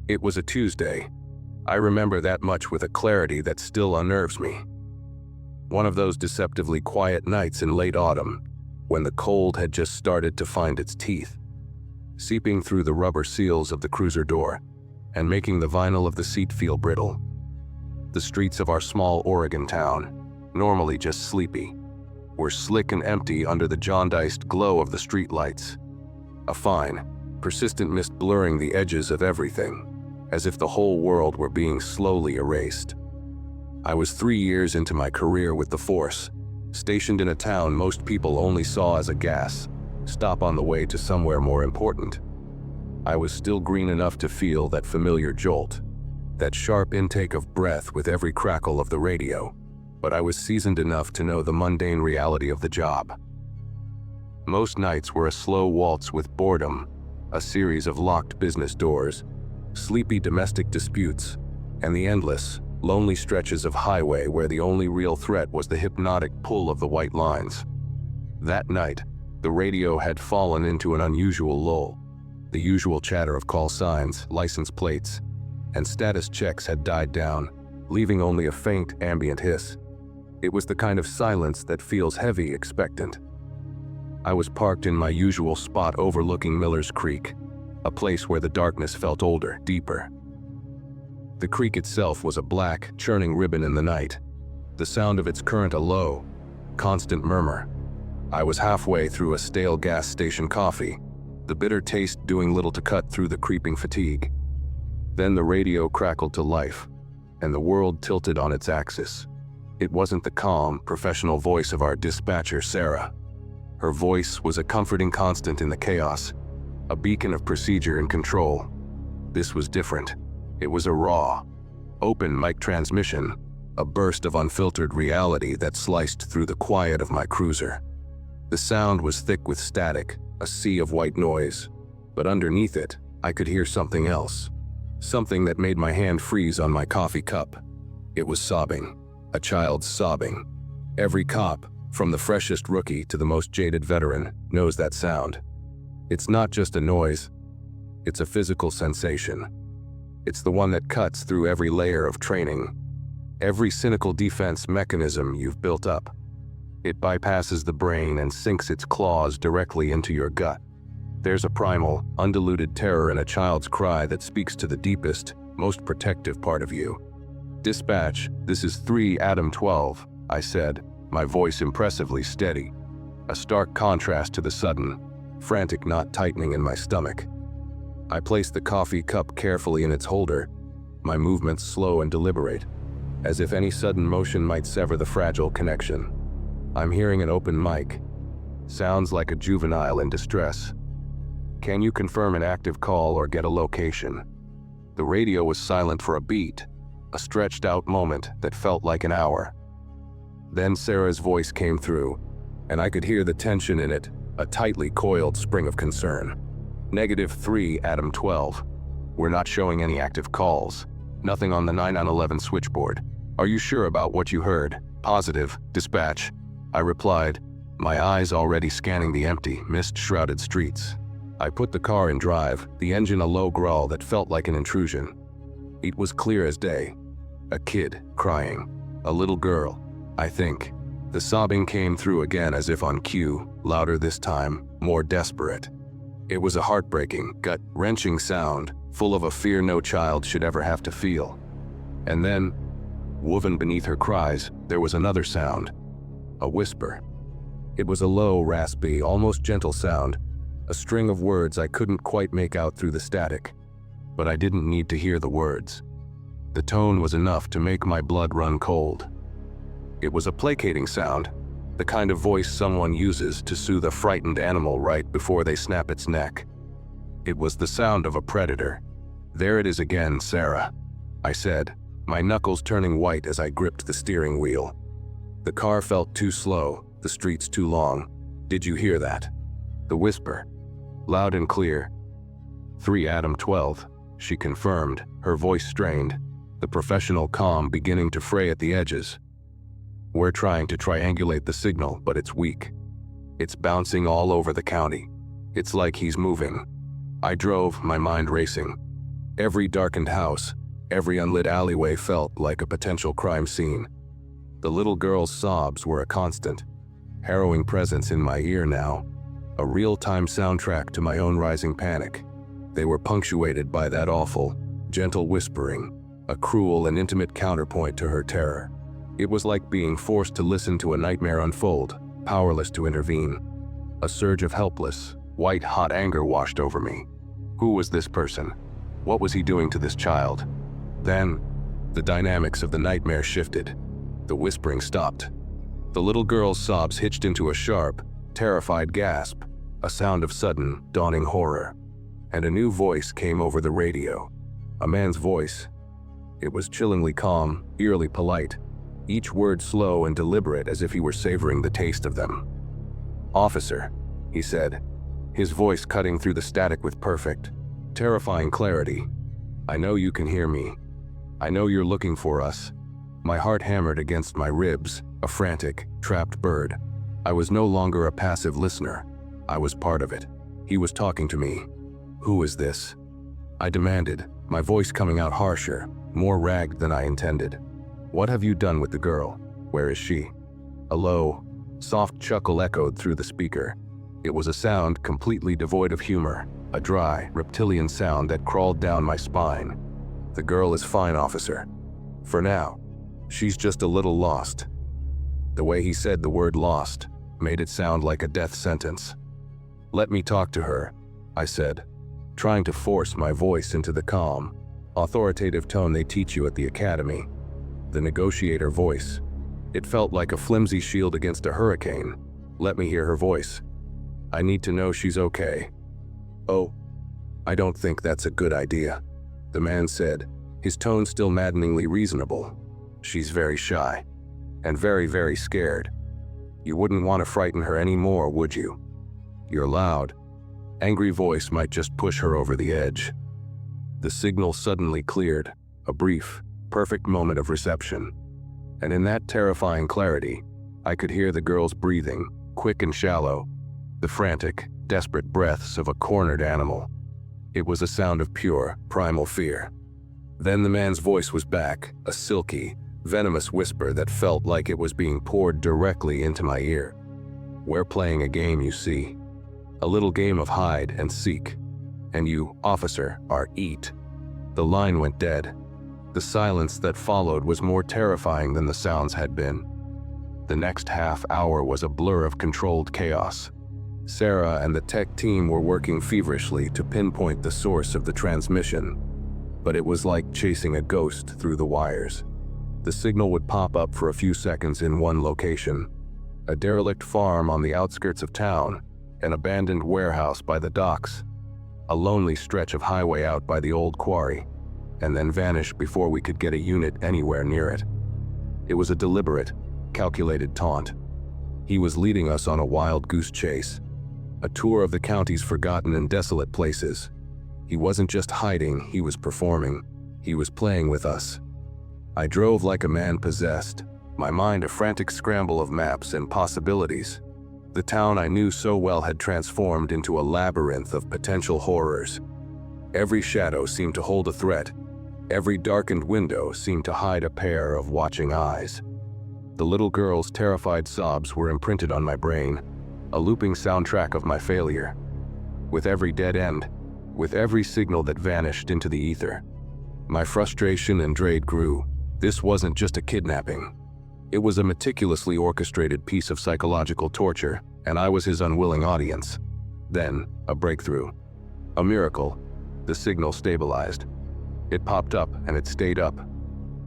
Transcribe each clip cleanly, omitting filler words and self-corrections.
It was a Tuesday. I remember that much with a clarity that still unnerves me. One of those deceptively quiet nights in late autumn, when the cold had just started to find its teeth, seeping through the rubber seals of the cruiser door and making the vinyl of the seat feel brittle. The streets of our small Oregon town, normally just sleepy, were slick and empty under the jaundiced glow of the streetlights. A fine, persistent mist blurring the edges of everything, as if the whole world were being slowly erased. I was 3 years into my career with the force, stationed in a town most people only saw as a gas stop on the way to somewhere more important. I was still green enough to feel that familiar jolt, that sharp intake of breath with every crackle of the radio, but I was seasoned enough to know the mundane reality of the job. Most nights were a slow waltz with boredom, a series of locked business doors, sleepy domestic disputes, and the endless, lonely stretches of highway where the only real threat was the hypnotic pull of the white lines. That night, the radio had fallen into an unusual lull. The usual chatter of call signs, license plates, and status checks had died down, leaving only a faint ambient hiss. It was the kind of silence that feels heavy, expectant. I was parked in my usual spot overlooking Miller's Creek, a place where the darkness felt older, deeper. The creek itself was a black, churning ribbon in the night, the sound of its current a low, constant murmur. I was halfway through a stale gas station coffee, the bitter taste doing little to cut through the creeping fatigue. Then the radio crackled to life, and the world tilted on its axis. It wasn't the calm, professional voice of our dispatcher, Sarah. Her voice was a comforting constant in the chaos, a beacon of procedure and control. This was different. It was a raw, open mic transmission, a burst of unfiltered reality that sliced through the quiet of my cruiser. The sound was thick with static, a sea of white noise, but underneath it, I could hear something else. Something that made my hand freeze on my coffee cup. It was sobbing, a child's sobbing. Every cop, from the freshest rookie to the most jaded veteran, knows that sound. It's not just a noise, it's a physical sensation. It's the one that cuts through every layer of training, every cynical defense mechanism you've built up. It bypasses the brain and sinks its claws directly into your gut. There's a primal, undiluted terror in a child's cry that speaks to the deepest, most protective part of you. "Dispatch, this is 3 Adam 12, I said, my voice impressively steady, a stark contrast to the sudden, frantic knot tightening in my stomach. I placed the coffee cup carefully in its holder, my movements slow and deliberate, as if any sudden motion might sever the fragile connection. I'm hearing an open mic. Sounds like a juvenile in distress. Can you confirm an active call or get a location? The radio was silent for a beat, a stretched out moment that felt like an hour. Then Sarah's voice came through, and I could hear the tension in it, a tightly coiled spring of concern. -3 Adam 12. We're not showing any active calls. Nothing on the 911 switchboard. Are you sure about what you heard? Positive, dispatch, I replied, my eyes already scanning the empty, mist-shrouded streets. I put the car in drive, the engine a low growl that felt like an intrusion. It was clear as day. A kid, crying. A little girl, I think. The sobbing came through again as if on cue, louder this time, more desperate. It was a heartbreaking, gut-wrenching sound, full of a fear no child should ever have to feel. And then, woven beneath her cries, there was another sound. A whisper. It was a low, raspy, almost gentle sound, a string of words I couldn't quite make out through the static. But I didn't need to hear the words. The tone was enough to make my blood run cold. It was a placating sound, the kind of voice someone uses to soothe a frightened animal right before they snap its neck. It was the sound of a predator. "There it is again, Sarah," I said, my knuckles turning white as I gripped the steering wheel. The car felt too slow, the streets too long. "Did you hear that?" The whisper. Loud and clear. 3 Adam 12, she confirmed, her voice strained, the professional calm beginning to fray at the edges. "We're trying to triangulate the signal, but it's weak. It's bouncing all over the county. It's like he's moving." I drove, my mind racing. Every darkened house, every unlit alleyway felt like a potential crime scene. The little girl's sobs were a constant, harrowing presence in my ear now, a real-time soundtrack to my own rising panic. They were punctuated by that awful, gentle whispering, a cruel and intimate counterpoint to her terror. It was like being forced to listen to a nightmare unfold, powerless to intervene. A surge of helpless, white-hot anger washed over me. Who was this person? What was he doing to this child? Then, the dynamics of the nightmare shifted. The whispering stopped. The little girl's sobs hitched into a sharp, terrified gasp, a sound of sudden, dawning horror. And a new voice came over the radio. A man's voice. It was chillingly calm, eerily polite, each word slow and deliberate as if he were savoring the taste of them. "Officer," he said, his voice cutting through the static with perfect, terrifying clarity. "I know you can hear me. I know you're looking for us." My heart hammered against my ribs, a frantic, trapped bird. I was no longer a passive listener. I was part of it. He was talking to me. "Who is this?" I demanded, my voice coming out harsher, more ragged than I intended. "What have you done with the girl? Where is she?" A low, soft chuckle echoed through the speaker. It was a sound completely devoid of humor, a dry, reptilian sound that crawled down my spine. "The girl is fine, officer. For now. She's just a little lost." The way he said the word lost made it sound like a death sentence. "Let me talk to her," I said, trying to force my voice into the calm, authoritative tone they teach you at the academy. The negotiator voice. It felt like a flimsy shield against a hurricane. "Let me hear her voice. I need to know she's okay." "Oh, I don't think that's a good idea," the man said, his tone still maddeningly reasonable. "She's very shy, and very, very scared. You wouldn't want to frighten her anymore, would you? Your loud, angry voice might just push her over the edge." The signal suddenly cleared, a brief, perfect moment of reception. And in that terrifying clarity, I could hear the girl's breathing, quick and shallow, the frantic, desperate breaths of a cornered animal. It was a sound of pure, primal fear. Then the man's voice was back, a silky, venomous whisper that felt like it was being poured directly into my ear. "We're playing a game, you see. A little game of hide and seek. And you, officer, are eat." The line went dead. The silence that followed was more terrifying than the sounds had been. The next half hour was a blur of controlled chaos. Sarah and the tech team were working feverishly to pinpoint the source of the transmission, but it was like chasing a ghost through the wires. The signal would pop up for a few seconds in one location, a derelict farm on the outskirts of town, an abandoned warehouse by the docks, a lonely stretch of highway out by the old quarry, and then vanish before we could get a unit anywhere near it. It was a deliberate, calculated taunt. He was leading us on a wild goose chase, a tour of the county's forgotten and desolate places. He wasn't just hiding, he was performing. He was playing with us. I drove like a man possessed, my mind a frantic scramble of maps and possibilities. The town I knew so well had transformed into a labyrinth of potential horrors. Every shadow seemed to hold a threat. Every darkened window seemed to hide a pair of watching eyes. The little girl's terrified sobs were imprinted on my brain, a looping soundtrack of my failure. With every dead end, with every signal that vanished into the ether, my frustration and dread grew. This wasn't just a kidnapping. It was a meticulously orchestrated piece of psychological torture, and I was his unwilling audience. Then, a breakthrough. A miracle. The signal stabilized. It popped up and it stayed up.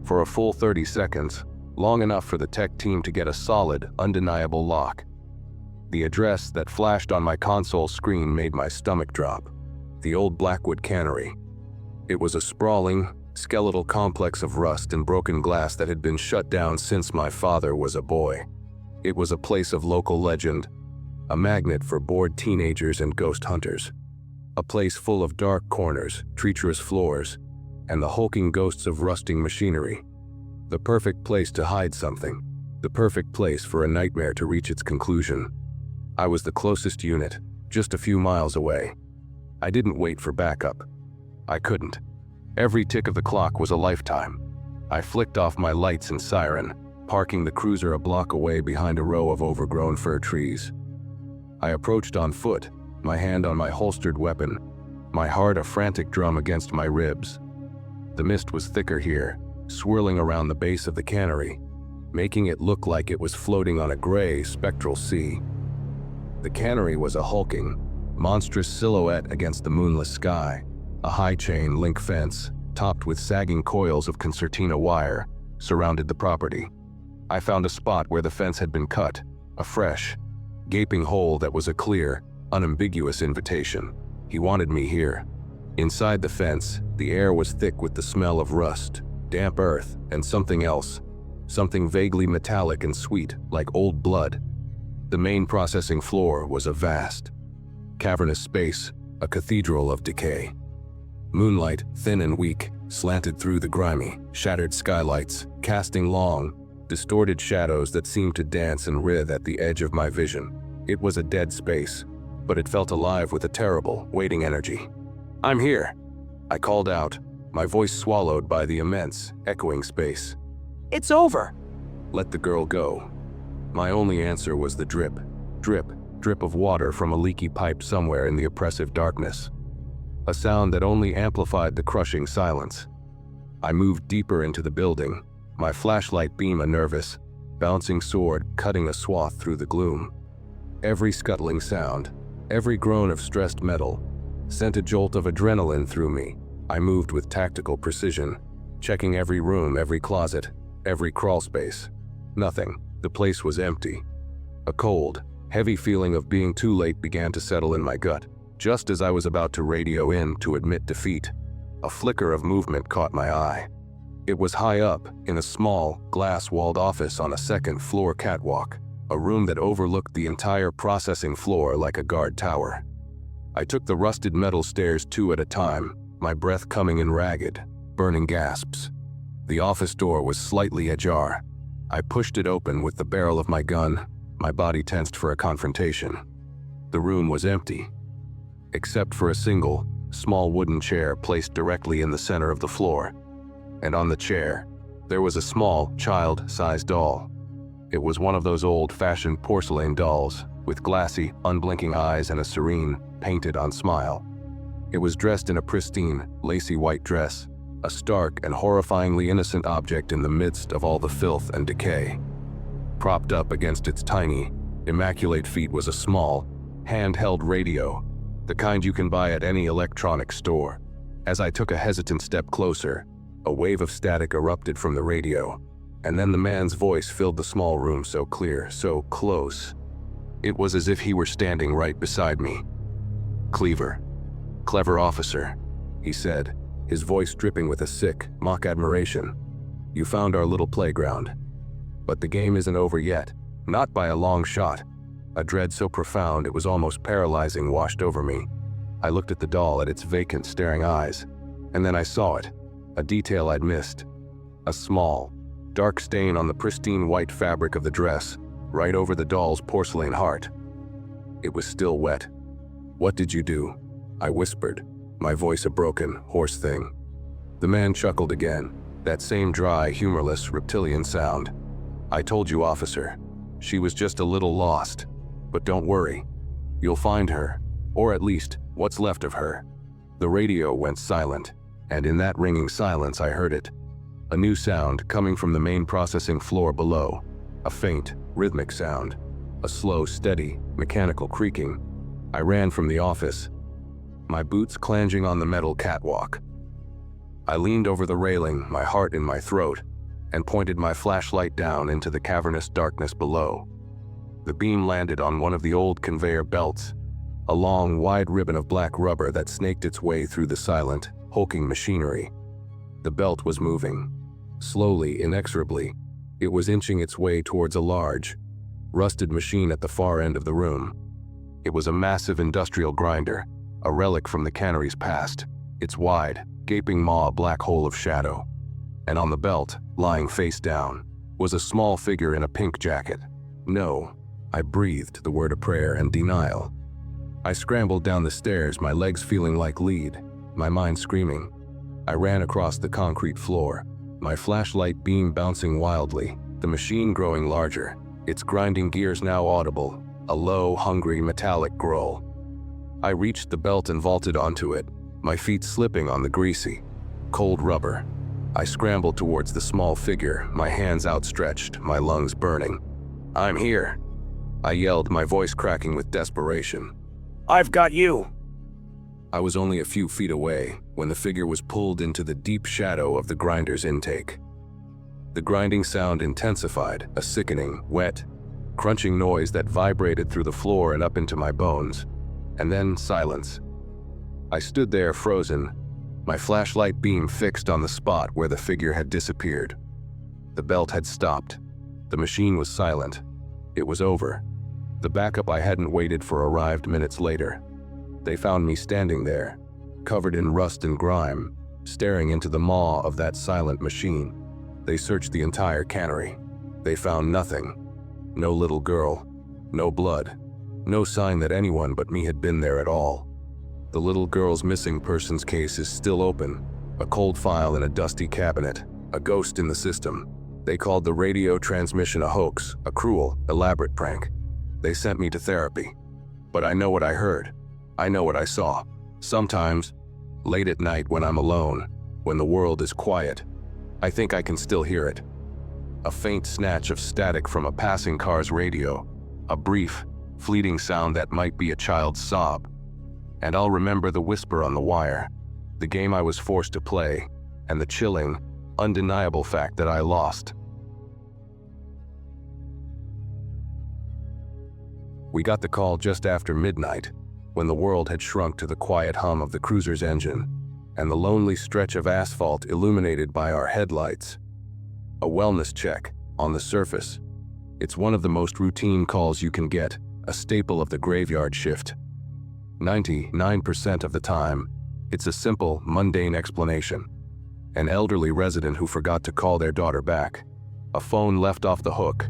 For a full 30 seconds, long enough for the tech team to get a solid, undeniable lock. The address that flashed on my console screen made my stomach drop. The old Blackwood Cannery. It was a sprawling, skeletal complex of rust and broken glass that had been shut down since my father was a boy. It was a place of local legend, a magnet for bored teenagers and ghost hunters. A place full of dark corners, treacherous floors, and the hulking ghosts of rusting machinery. The perfect place to hide something. The perfect place for a nightmare to reach its conclusion. I was the closest unit, just a few miles away. I didn't wait for backup. I couldn't. Every tick of the clock was a lifetime. I flicked off my lights and siren, parking the cruiser a block away behind a row of overgrown fir trees. I approached on foot, my hand on my holstered weapon, my heart a frantic drum against my ribs. The mist was thicker here, swirling around the base of the cannery, making it look like it was floating on a gray, spectral sea. The cannery was a hulking, monstrous silhouette against the moonless sky. A high-chain link fence, topped with sagging coils of concertina wire, surrounded the property. I found a spot where the fence had been cut, a fresh, gaping hole that was a clear, unambiguous invitation. He wanted me here. Inside the fence, the air was thick with the smell of rust, damp earth, and something else, something vaguely metallic and sweet, like old blood. The main processing floor was a vast, cavernous space, a cathedral of decay. Moonlight, thin and weak, slanted through the grimy, shattered skylights, casting long, distorted shadows that seemed to dance and writhe at the edge of my vision. It was a dead space, but it felt alive with a terrible, waiting energy. "I'm here," I called out, my voice swallowed by the immense, echoing space. "It's over." "Let the girl go." My only answer was the drip, drip, drip of water from a leaky pipe somewhere in the oppressive darkness. A sound that only amplified the crushing silence. I moved deeper into the building, my flashlight beam a nervous, bouncing sword cutting a swath through the gloom. Every scuttling sound, every groan of stressed metal, sent a jolt of adrenaline through me. I moved with tactical precision, checking every room, every closet, every crawl space. Nothing. The place was empty. A cold, heavy feeling of being too late began to settle in my gut. Just as I was about to radio in to admit defeat, a flicker of movement caught my eye. It was high up, in a small, glass-walled office on a second-floor catwalk, a room that overlooked the entire processing floor like a guard tower. I took the rusted metal stairs two at a time, my breath coming in ragged, burning gasps. The office door was slightly ajar. I pushed it open with the barrel of my gun, my body tensed for a confrontation. The room was empty, except for a single, small wooden chair placed directly in the center of the floor. And on the chair, there was a small, child-sized doll. It was one of those old-fashioned porcelain dolls, with glassy, unblinking eyes and a serene, painted-on smile. It was dressed in a pristine, lacy white dress, a stark and horrifyingly innocent object in the midst of all the filth and decay. Propped up against its tiny, immaculate feet was a small, handheld radio, the kind you can buy at any electronics store. As I took a hesitant step closer, a wave of static erupted from the radio, and then the man's voice filled the small room so clear, so close. It was as if he were standing right beside me. "Cleaver. Clever officer," he said, his voice dripping with a sick, mock admiration. "You found our little playground. But the game isn't over yet, not by a long shot." A dread so profound it was almost paralyzing washed over me. I looked at the doll, at its vacant, staring eyes, and then I saw it, a detail I'd missed. A small, dark stain on the pristine white fabric of the dress, right over the doll's porcelain heart. It was still wet. "What did you do?" I whispered, my voice a broken, hoarse thing. The man chuckled again, that same dry, humorless, reptilian sound. "I told you, officer. She was just a little lost. But don't worry. You'll find her, or at least, what's left of her." The radio went silent, and in that ringing silence I heard it. A new sound coming from the main processing floor below. A faint, rhythmic sound. A slow, steady, mechanical creaking. I ran from the office, my boots clanging on the metal catwalk. I leaned over the railing, my heart in my throat, and pointed my flashlight down into the cavernous darkness below. The beam landed on one of the old conveyor belts, a long, wide ribbon of black rubber that snaked its way through the silent, hulking machinery. The belt was moving. Slowly, inexorably, it was inching its way towards a large, rusted machine at the far end of the room. It was a massive industrial grinder, a relic from the cannery's past, its wide, gaping maw a black hole of shadow. And on the belt, lying face down, was a small figure in a pink jacket. "No." I breathed the word of prayer and denial. I scrambled down the stairs, my legs feeling like lead, my mind screaming, I ran across the concrete floor, my flashlight beam bouncing wildly, the machine growing larger, its grinding gears now audible, a low, hungry, metallic growl. I reached the belt and vaulted onto it, my feet slipping on the greasy, cold rubber. I scrambled towards the small figure, my hands outstretched, my lungs burning. "I'm here," I yelled, my voice cracking with desperation. "I've got you!" I was only a few feet away when the figure was pulled into the deep shadow of the grinder's intake. The grinding sound intensified, a sickening, wet, crunching noise that vibrated through the floor and up into my bones. And then silence. I stood there frozen, my flashlight beam fixed on the spot where the figure had disappeared. The belt had stopped. The machine was silent. It was over. The backup I hadn't waited for arrived minutes later. They found me standing there, covered in rust and grime, staring into the maw of that silent machine. They searched the entire cannery. They found nothing. No little girl. No blood. No sign that anyone but me had been there at all. The little girl's missing persons case is still open, a cold file in a dusty cabinet, a ghost in the system. They called the radio transmission a hoax, a cruel, elaborate prank. They sent me to therapy. But I know what I heard. I know what I saw. Sometimes, late at night when I'm alone, when the world is quiet, I think I can still hear it. A faint snatch of static from a passing car's radio, a brief, fleeting sound that might be a child's sob. And I'll remember the whisper on the wire, the game I was forced to play, and the chilling, undeniable fact that I lost. We got the call just after midnight, when the world had shrunk to the quiet hum of the cruiser's engine, and the lonely stretch of asphalt illuminated by our headlights. A wellness check, on the surface. It's one of the most routine calls you can get, a staple of the graveyard shift. 99% of the time, it's a simple, mundane explanation. An elderly resident who forgot to call their daughter back. A phone left off the hook.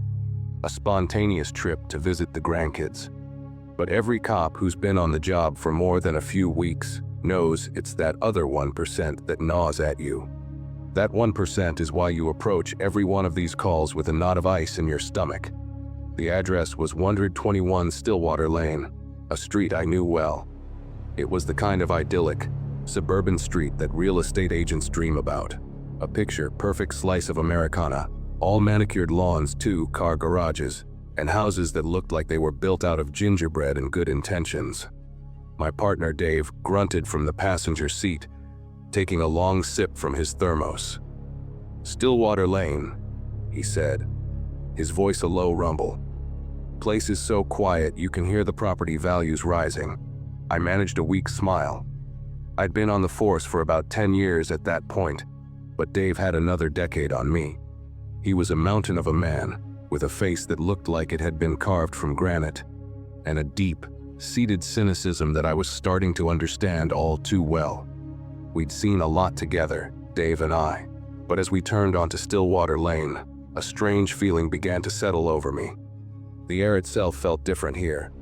A spontaneous trip to visit the grandkids. But every cop who's been on the job for more than a few weeks knows it's that other 1% that gnaws at you. That 1% is why you approach every one of these calls with a knot of ice in your stomach. The address was 121 Stillwater Lane, a street I knew well. It was the kind of idyllic, suburban street that real estate agents dream about. A picture-perfect slice of Americana, all manicured lawns, 2-car garages, and houses that looked like they were built out of gingerbread and good intentions. My partner Dave grunted from the passenger seat, taking a long sip from his thermos. "Stillwater Lane," he said, his voice a low rumble. "Place is so quiet you can hear the property values rising." I managed a weak smile. I'd been on the force for about 10 years at that point, but Dave had another decade on me. He was a mountain of a man, with a face that looked like it had been carved from granite, and a deep, seated cynicism that I was starting to understand all too well. We'd seen a lot together, Dave and I, but as we turned onto Stillwater Lane, a strange feeling began to settle over me. The air itself felt different here.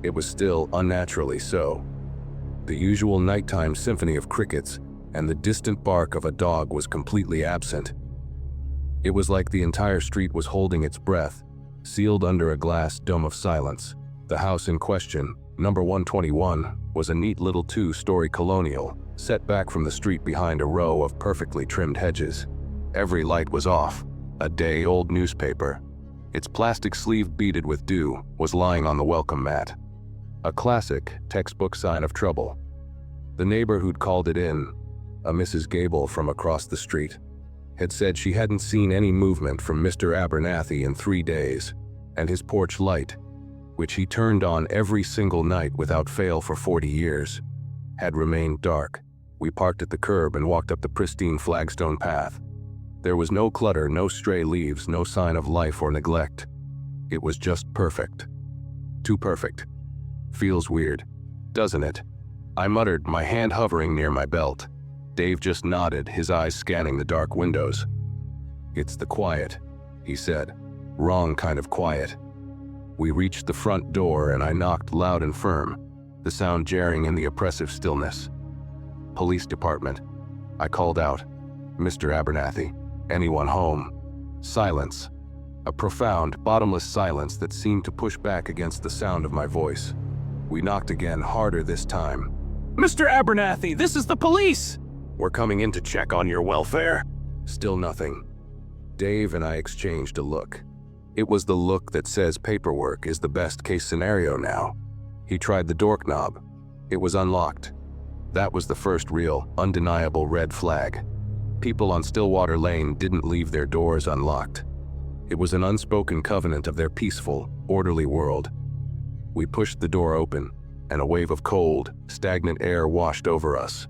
It was still unnaturally so. The usual nighttime symphony of crickets and the distant bark of a dog was completely absent. It was like the entire street was holding its breath, sealed under a glass dome of silence. The house in question, number 121, was a neat little 2-story colonial, set back from the street behind a row of perfectly trimmed hedges. Every light was off. A day-old newspaper, its plastic sleeve beaded with dew, was lying on the welcome mat. A classic, textbook sign of trouble. The neighbor who'd called it in, a Mrs. Gable from across the street, had said she hadn't seen any movement from Mr. Abernathy in 3 days, and his porch light, which he turned on every single night without fail for 40 years, had remained dark. We parked at the curb and walked up the pristine flagstone path. There was no clutter, no stray leaves, no sign of life or neglect. It was just perfect. Too perfect. Feels weird, doesn't it? I muttered, my hand hovering near my belt. Dave just nodded, his eyes scanning the dark windows. "It's the quiet," he said. "Wrong kind of quiet." We reached the front door and I knocked loud and firm, the sound jarring in the oppressive stillness. "Police department," I called out, "Mr. Abernathy, anyone home?" Silence. A profound, bottomless silence that seemed to push back against the sound of my voice. We knocked again, harder this time. "Mr. Abernathy, this is the police!" "We're coming in to check on your welfare." Still nothing. Dave and I exchanged a look. It was the look that says paperwork is the best case scenario now. He tried the door knob. It was unlocked. That was the first real, undeniable red flag. People on Stillwater Lane didn't leave their doors unlocked. It was an unspoken covenant of their peaceful, orderly world. We pushed the door open, and a wave of cold, stagnant air washed over us.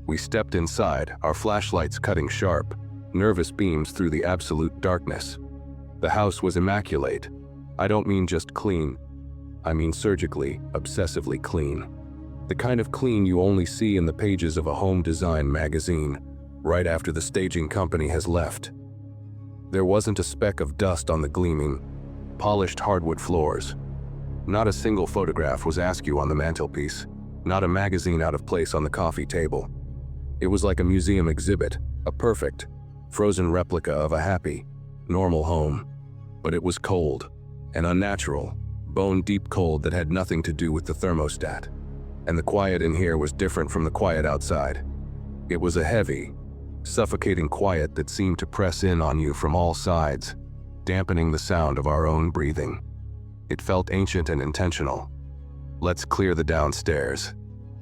We stepped inside, our flashlights cutting sharp, nervous beams through the absolute darkness. The house was immaculate. I don't mean just clean. I mean surgically, obsessively clean. The kind of clean you only see in the pages of a home design magazine, right after the staging company has left. There wasn't a speck of dust on the gleaming, polished hardwood floors. Not a single photograph was askew on the mantelpiece, not a magazine out of place on the coffee table. It was like a museum exhibit, a perfect, frozen replica of a happy, normal home. But it was cold, and unnatural, bone-deep cold that had nothing to do with the thermostat. And the quiet in here was different from the quiet outside. It was a heavy, suffocating quiet that seemed to press in on you from all sides, dampening the sound of our own breathing. It felt ancient and intentional. "Let's clear the downstairs,"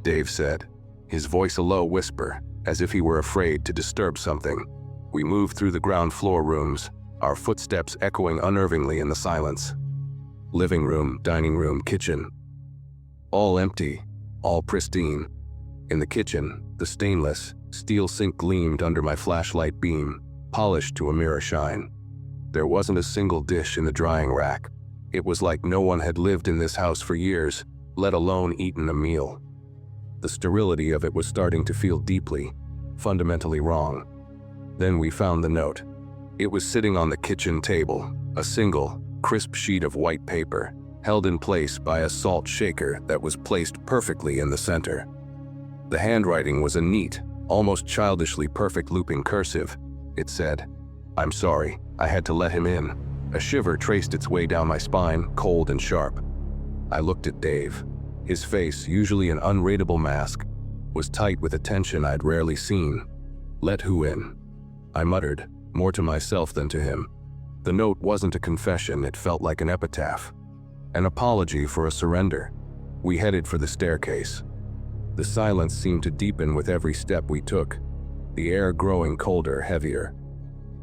Dave said, his voice a low whisper, as if he were afraid to disturb something. We moved through the ground floor rooms, our footsteps echoing unnervingly in the silence. Living room, dining room, kitchen. All empty, all pristine. In the kitchen, the stainless, steel sink gleamed under my flashlight beam, polished to a mirror shine. There wasn't a single dish in the drying rack. It was like no one had lived in this house for years, let alone eaten a meal. The sterility of it was starting to feel deeply, fundamentally wrong. Then we found the note. It was sitting on the kitchen table, a single, crisp sheet of white paper, held in place by a salt shaker that was placed perfectly in the center. The handwriting was a neat, almost childishly perfect looping cursive. It said, "I'm sorry, I had to let him in." A shiver traced its way down my spine, cold and sharp. I looked at Dave. His face, usually an unreadable mask, was tight with a tension I'd rarely seen. "Let who in?" I muttered, more to myself than to him. The note wasn't a confession, it felt like an epitaph. An apology for a surrender. We headed for the staircase. The silence seemed to deepen with every step we took, the air growing colder, heavier.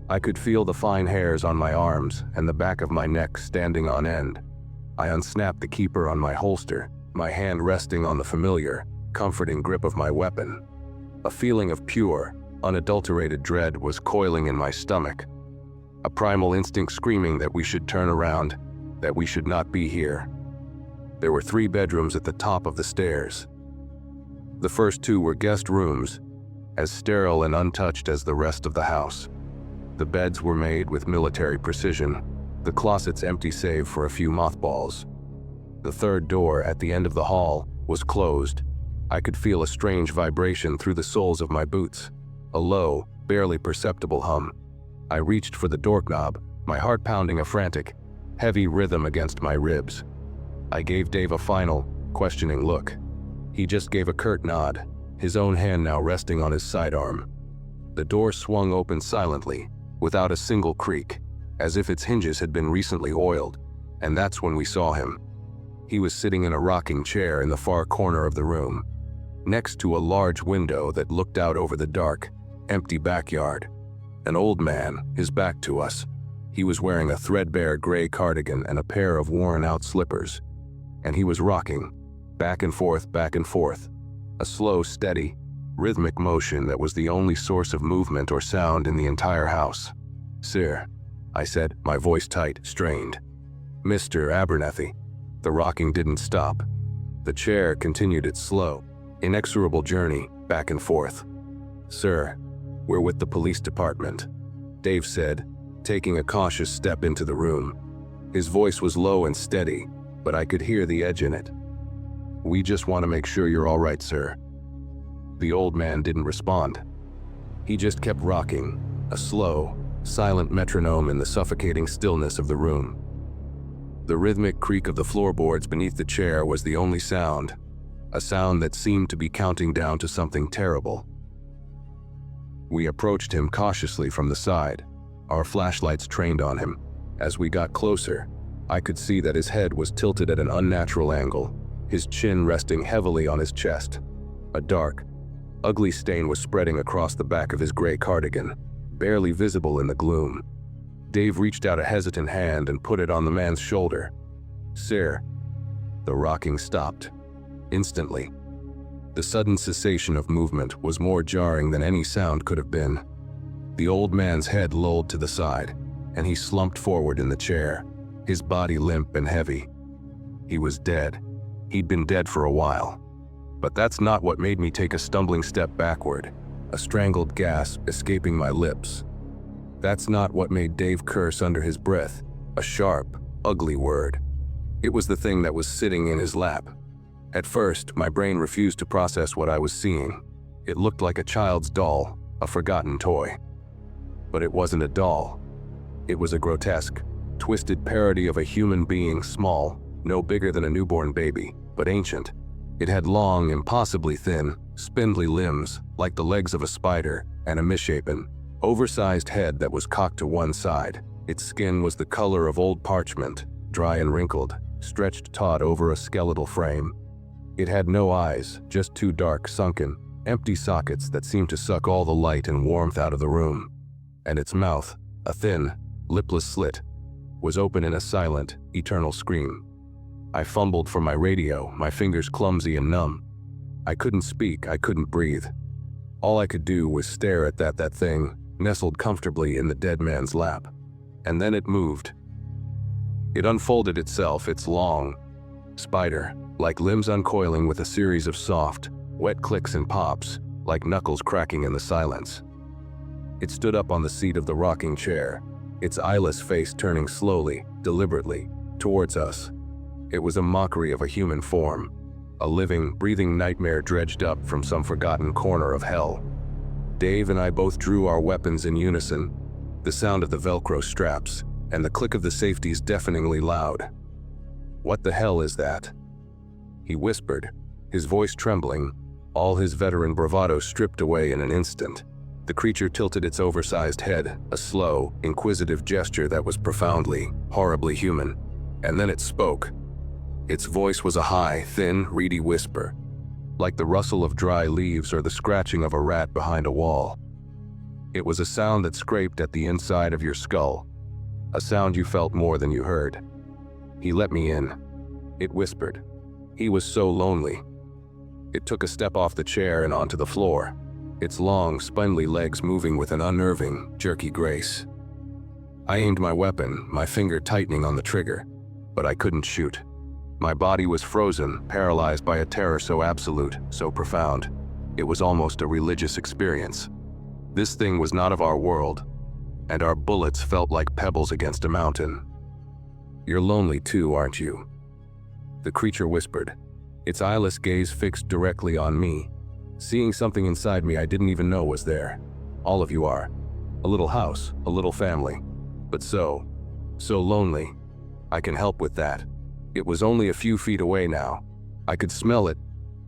I could feel the fine hairs on my arms and the back of my neck standing on end. I unsnapped the keeper on my holster, my hand resting on the familiar, comforting grip of my weapon. A feeling of pure, unadulterated dread was coiling in my stomach. A primal instinct screaming that we should turn around, that we should not be here. There were 3 bedrooms at the top of the stairs. The first 2 were guest rooms, as sterile and untouched as the rest of the house. The beds were made with military precision, the closets empty save for a few mothballs. The third door at the end of the hall was closed. I could feel a strange vibration through the soles of my boots, a low, barely perceptible hum. I reached for the doorknob, my heart pounding a frantic, heavy rhythm against my ribs. I gave Dave a final, questioning look. He just gave a curt nod, his own hand now resting on his sidearm. The door swung open silently, without a single creak, as if its hinges had been recently oiled, and that's when we saw him. He was sitting in a rocking chair in the far corner of the room, next to a large window that looked out over the dark, empty backyard. An old man, his back to us. He was wearing a threadbare gray cardigan and a pair of worn-out slippers, and he was rocking, back and forth, a slow, steady, rhythmic motion that was the only source of movement or sound in the entire house. "Sir," I said, my voice tight, strained. "Mr. Abernathy." The rocking didn't stop. The chair continued its slow, inexorable journey, back and forth. "Sir, we're with the police department," Dave said, taking a cautious step into the room. His voice was low and steady, but I could hear the edge in it. "We just want to make sure you're all right, sir." The old man didn't respond. He just kept rocking, a slow, silent metronome in the suffocating stillness of the room. The rhythmic creak of the floorboards beneath the chair was the only sound, a sound that seemed to be counting down to something terrible. We approached him cautiously from the side, our flashlights trained on him. As we got closer, I could see that his head was tilted at an unnatural angle, his chin resting heavily on his chest. A dark, ugly stain was spreading across the back of his gray cardigan, barely visible in the gloom. Dave reached out a hesitant hand and put it on the man's shoulder. "Sir." The rocking stopped. Instantly. The sudden cessation of movement was more jarring than any sound could have been. The old man's head lolled to the side, and he slumped forward in the chair, his body limp and heavy. He was dead. He'd been dead for a while. But that's not what made me take a stumbling step backward, a strangled gasp escaping my lips. That's not what made Dave curse under his breath, a sharp, ugly word. It was the thing that was sitting in his lap. At first, my brain refused to process what I was seeing. It looked like a child's doll, a forgotten toy. But it wasn't a doll. It was a grotesque, twisted parody of a human being, small, no bigger than a newborn baby, but ancient. It had long, impossibly thin, spindly limbs, like the legs of a spider, and a misshapen, oversized head that was cocked to one side. Its skin was the color of old parchment, dry and wrinkled, stretched taut over a skeletal frame. It had no eyes, just two dark, sunken, empty sockets that seemed to suck all the light and warmth out of the room. And its mouth, a thin, lipless slit, was open in a silent, eternal scream. I fumbled for my radio, my fingers clumsy and numb. I couldn't speak, I couldn't breathe. All I could do was stare at that thing, nestled comfortably in the dead man's lap. And then it moved. It unfolded itself, its long, spider-like limbs uncoiling with a series of soft, wet clicks and pops, like knuckles cracking in the silence. It stood up on the seat of the rocking chair, its eyeless face turning slowly, deliberately, towards us. It was a mockery of a human form, a living, breathing nightmare dredged up from some forgotten corner of hell. Dave and I both drew our weapons in unison, the sound of the Velcro straps, and the click of the safeties deafeningly loud. "What the hell is that?" he whispered, his voice trembling, all his veteran bravado stripped away in an instant. The creature tilted its oversized head, a slow, inquisitive gesture that was profoundly, horribly human. And then it spoke. Its voice was a high, thin, reedy whisper, like the rustle of dry leaves or the scratching of a rat behind a wall. It was a sound that scraped at the inside of your skull, a sound you felt more than you heard. "He let me in," it whispered. He was so lonely. It took a step off the chair and onto the floor, its long, spindly legs moving with an unnerving, jerky grace. I aimed my weapon, my finger tightening on the trigger, but I couldn't shoot. My body was frozen, paralyzed by a terror so absolute, so profound. It was almost a religious experience. This thing was not of our world, and our bullets felt like pebbles against a mountain. "You're lonely too, aren't you?" the creature whispered, its eyeless gaze fixed directly on me, seeing something inside me I didn't even know was there. "All of you are. A little house, a little family. But so lonely. I can help with that." It was only a few feet away now. I could smell it,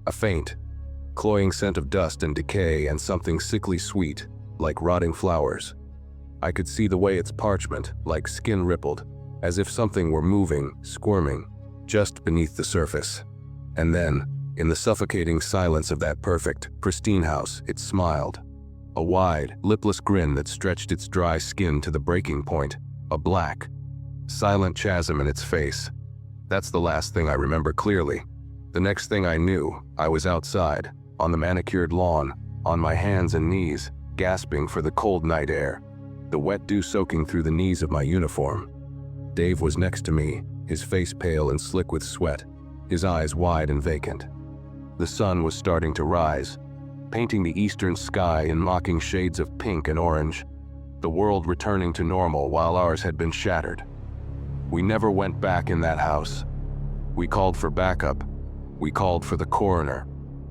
a faint, cloying scent of dust and decay and something sickly sweet, like rotting flowers. I could see the way its parchment, like skin, rippled, as if something were moving, squirming, just beneath the surface. And then, in the suffocating silence of that perfect, pristine house, it smiled. A wide, lipless grin that stretched its dry skin to the breaking point, a black, silent chasm in its face. That's the last thing I remember clearly. The next thing I knew, I was outside, on the manicured lawn, on my hands and knees, gasping for the cold night air, the wet dew soaking through the knees of my uniform. Dave was next to me, his face pale and slick with sweat, his eyes wide and vacant. The sun was starting to rise, painting the eastern sky in mocking shades of pink and orange, the world returning to normal while ours had been shattered. We never went back in that house. We called for backup. We called for the coroner.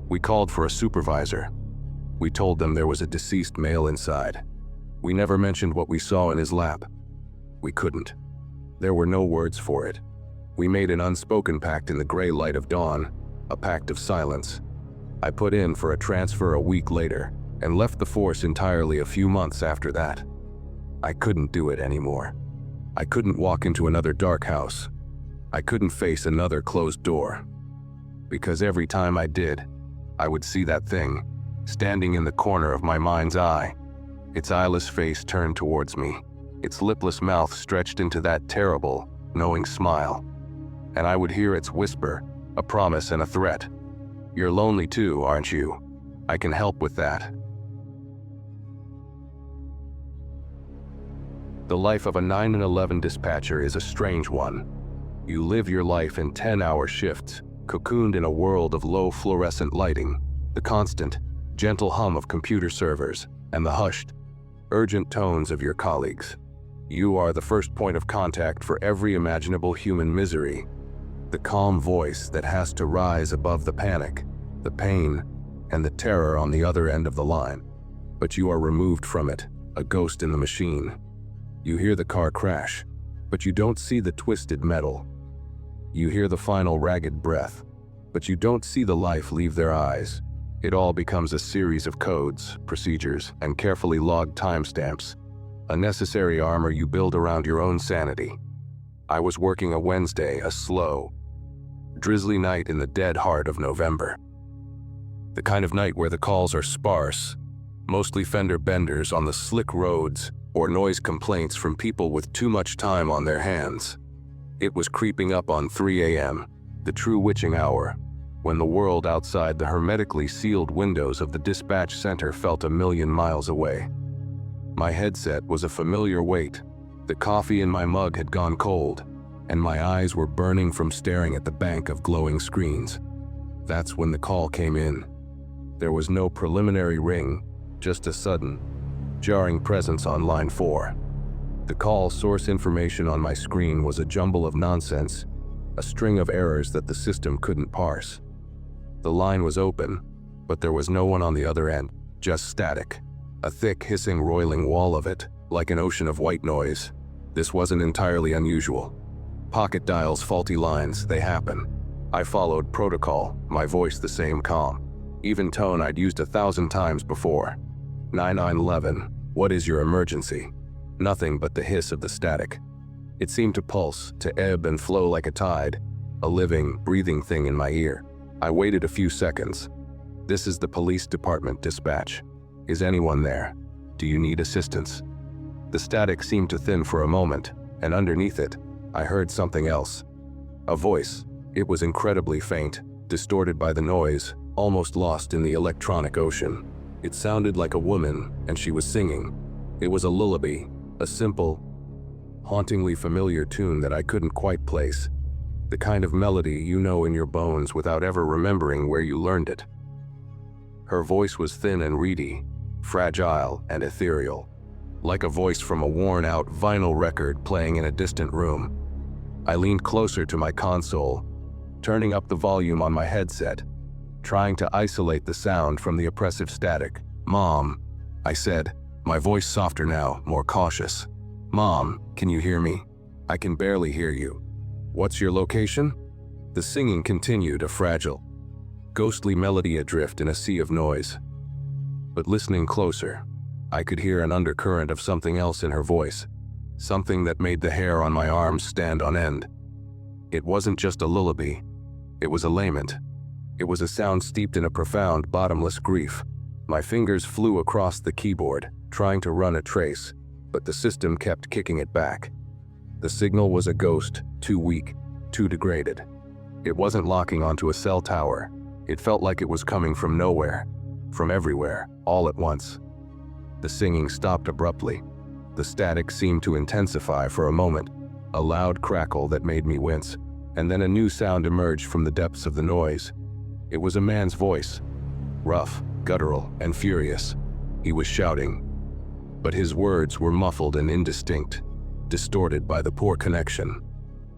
We called for a supervisor. We told them there was a deceased male inside. We never mentioned what we saw in his lap. We couldn't. There were no words for it. We made an unspoken pact in the gray light of dawn, a pact of silence. I put in for a transfer a week later and left the force entirely a few months after that. I couldn't do it anymore. I couldn't walk into another dark house. I couldn't face another closed door. Because every time I did, I would see that thing, standing in the corner of my mind's eye, its eyeless face turned towards me, its lipless mouth stretched into that terrible, knowing smile. And I would hear its whisper, a promise and a threat. "You're lonely too, aren't you? I can help with that." The life of a 911 dispatcher is a strange one. You live your life in 10-hour shifts, cocooned in a world of low fluorescent lighting, the constant, gentle hum of computer servers, and the hushed, urgent tones of your colleagues. You are the first point of contact for every imaginable human misery, the calm voice that has to rise above the panic, the pain, and the terror on the other end of the line. But you are removed from it, a ghost in the machine. You hear the car crash, but you don't see the twisted metal. You hear the final ragged breath, but you don't see the life leave their eyes. It all becomes a series of codes, procedures, and carefully logged timestamps, a necessary armor you build around your own sanity. I was working a Wednesday, a slow, drizzly night in the dead heart of November. The kind of night where the calls are sparse, mostly fender benders on the slick roads, or noise complaints from people with too much time on their hands. It was creeping up on 3 a.m., the true witching hour, when the world outside the hermetically sealed windows of the dispatch center felt a million miles away. My headset was a familiar weight, the coffee in my mug had gone cold, and my eyes were burning from staring at the bank of glowing screens. That's when the call came in. There was no preliminary ring, just a sudden, jarring presence on line 4. The call source information on my screen was a jumble of nonsense, a string of errors that the system couldn't parse. The line was open, but there was no one on the other end, just static. A thick, hissing, roiling wall of it, like an ocean of white noise. This wasn't entirely unusual. Pocket dials, faulty lines, they happen. I followed protocol, my voice the same calm, even tone I'd used 1,000 times before. 9911, what is your emergency? Nothing but the hiss of the static. It seemed to pulse, to ebb and flow like a tide, a living, breathing thing in my ear. I waited a few seconds. This is the police department dispatch. Is anyone there? Do you need assistance? The static seemed to thin for a moment, and underneath it, I heard something else. A voice. It was incredibly faint, distorted by the noise, almost lost in the electronic ocean. It sounded like a woman, and she was singing. It was a lullaby, a simple, hauntingly familiar tune that I couldn't quite place. The kind of melody you know in your bones without ever remembering where you learned it. Her voice was thin and reedy, fragile and ethereal, like a voice from a worn-out vinyl record playing in a distant room. I leaned closer to my console, turning up the volume on my headset, trying to isolate the sound from the oppressive static. "Mom," I said, my voice softer now, more cautious. "Mom, can you hear me? I can barely hear you. What's your location?" The singing continued, a fragile, ghostly melody adrift in a sea of noise. But listening closer, I could hear an undercurrent of something else in her voice, something that made the hair on my arms stand on end. It wasn't just a lullaby, it was a lament. It was a sound steeped in a profound, bottomless grief. My fingers flew across the keyboard, trying to run a trace, but the system kept kicking it back. The signal was a ghost, too weak, too degraded. It wasn't locking onto a cell tower. It felt like it was coming from nowhere, from everywhere, all at once. The singing stopped abruptly. The static seemed to intensify for a moment, a loud crackle that made me wince, and then a new sound emerged from the depths of the noise. It was a man's voice, rough, guttural, and furious. He was shouting, but his words were muffled and indistinct, distorted by the poor connection.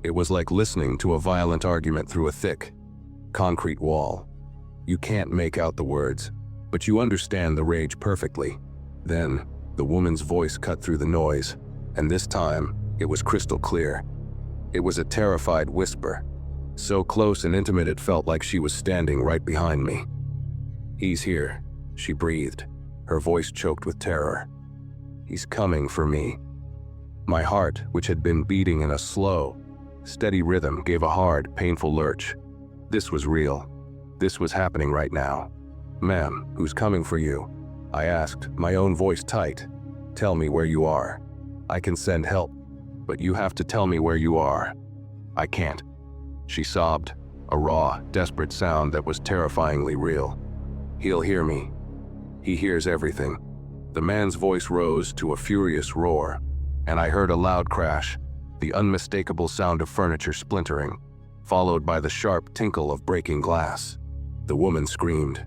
It was like listening to a violent argument through a thick, concrete wall. You can't make out the words, but you understand the rage perfectly." Then, the woman's voice cut through the noise, and this time, it was crystal clear. It was a terrified whisper, so close and intimate it felt like she was standing right behind me. "He's here," she breathed, her voice choked with terror. "He's coming for me." My heart, which had been beating in a slow, steady rhythm, gave a hard, painful lurch. This was real. This was happening right now. "Ma'am, who's coming for you?" I asked, my own voice tight. "Tell me where you are. I can send help, but you have to tell me where you are." "I can't," she sobbed, a raw, desperate sound that was terrifyingly real. "He'll hear me. He hears everything." The man's voice rose to a furious roar, and I heard a loud crash, the unmistakable sound of furniture splintering, followed by the sharp tinkle of breaking glass. The woman screamed.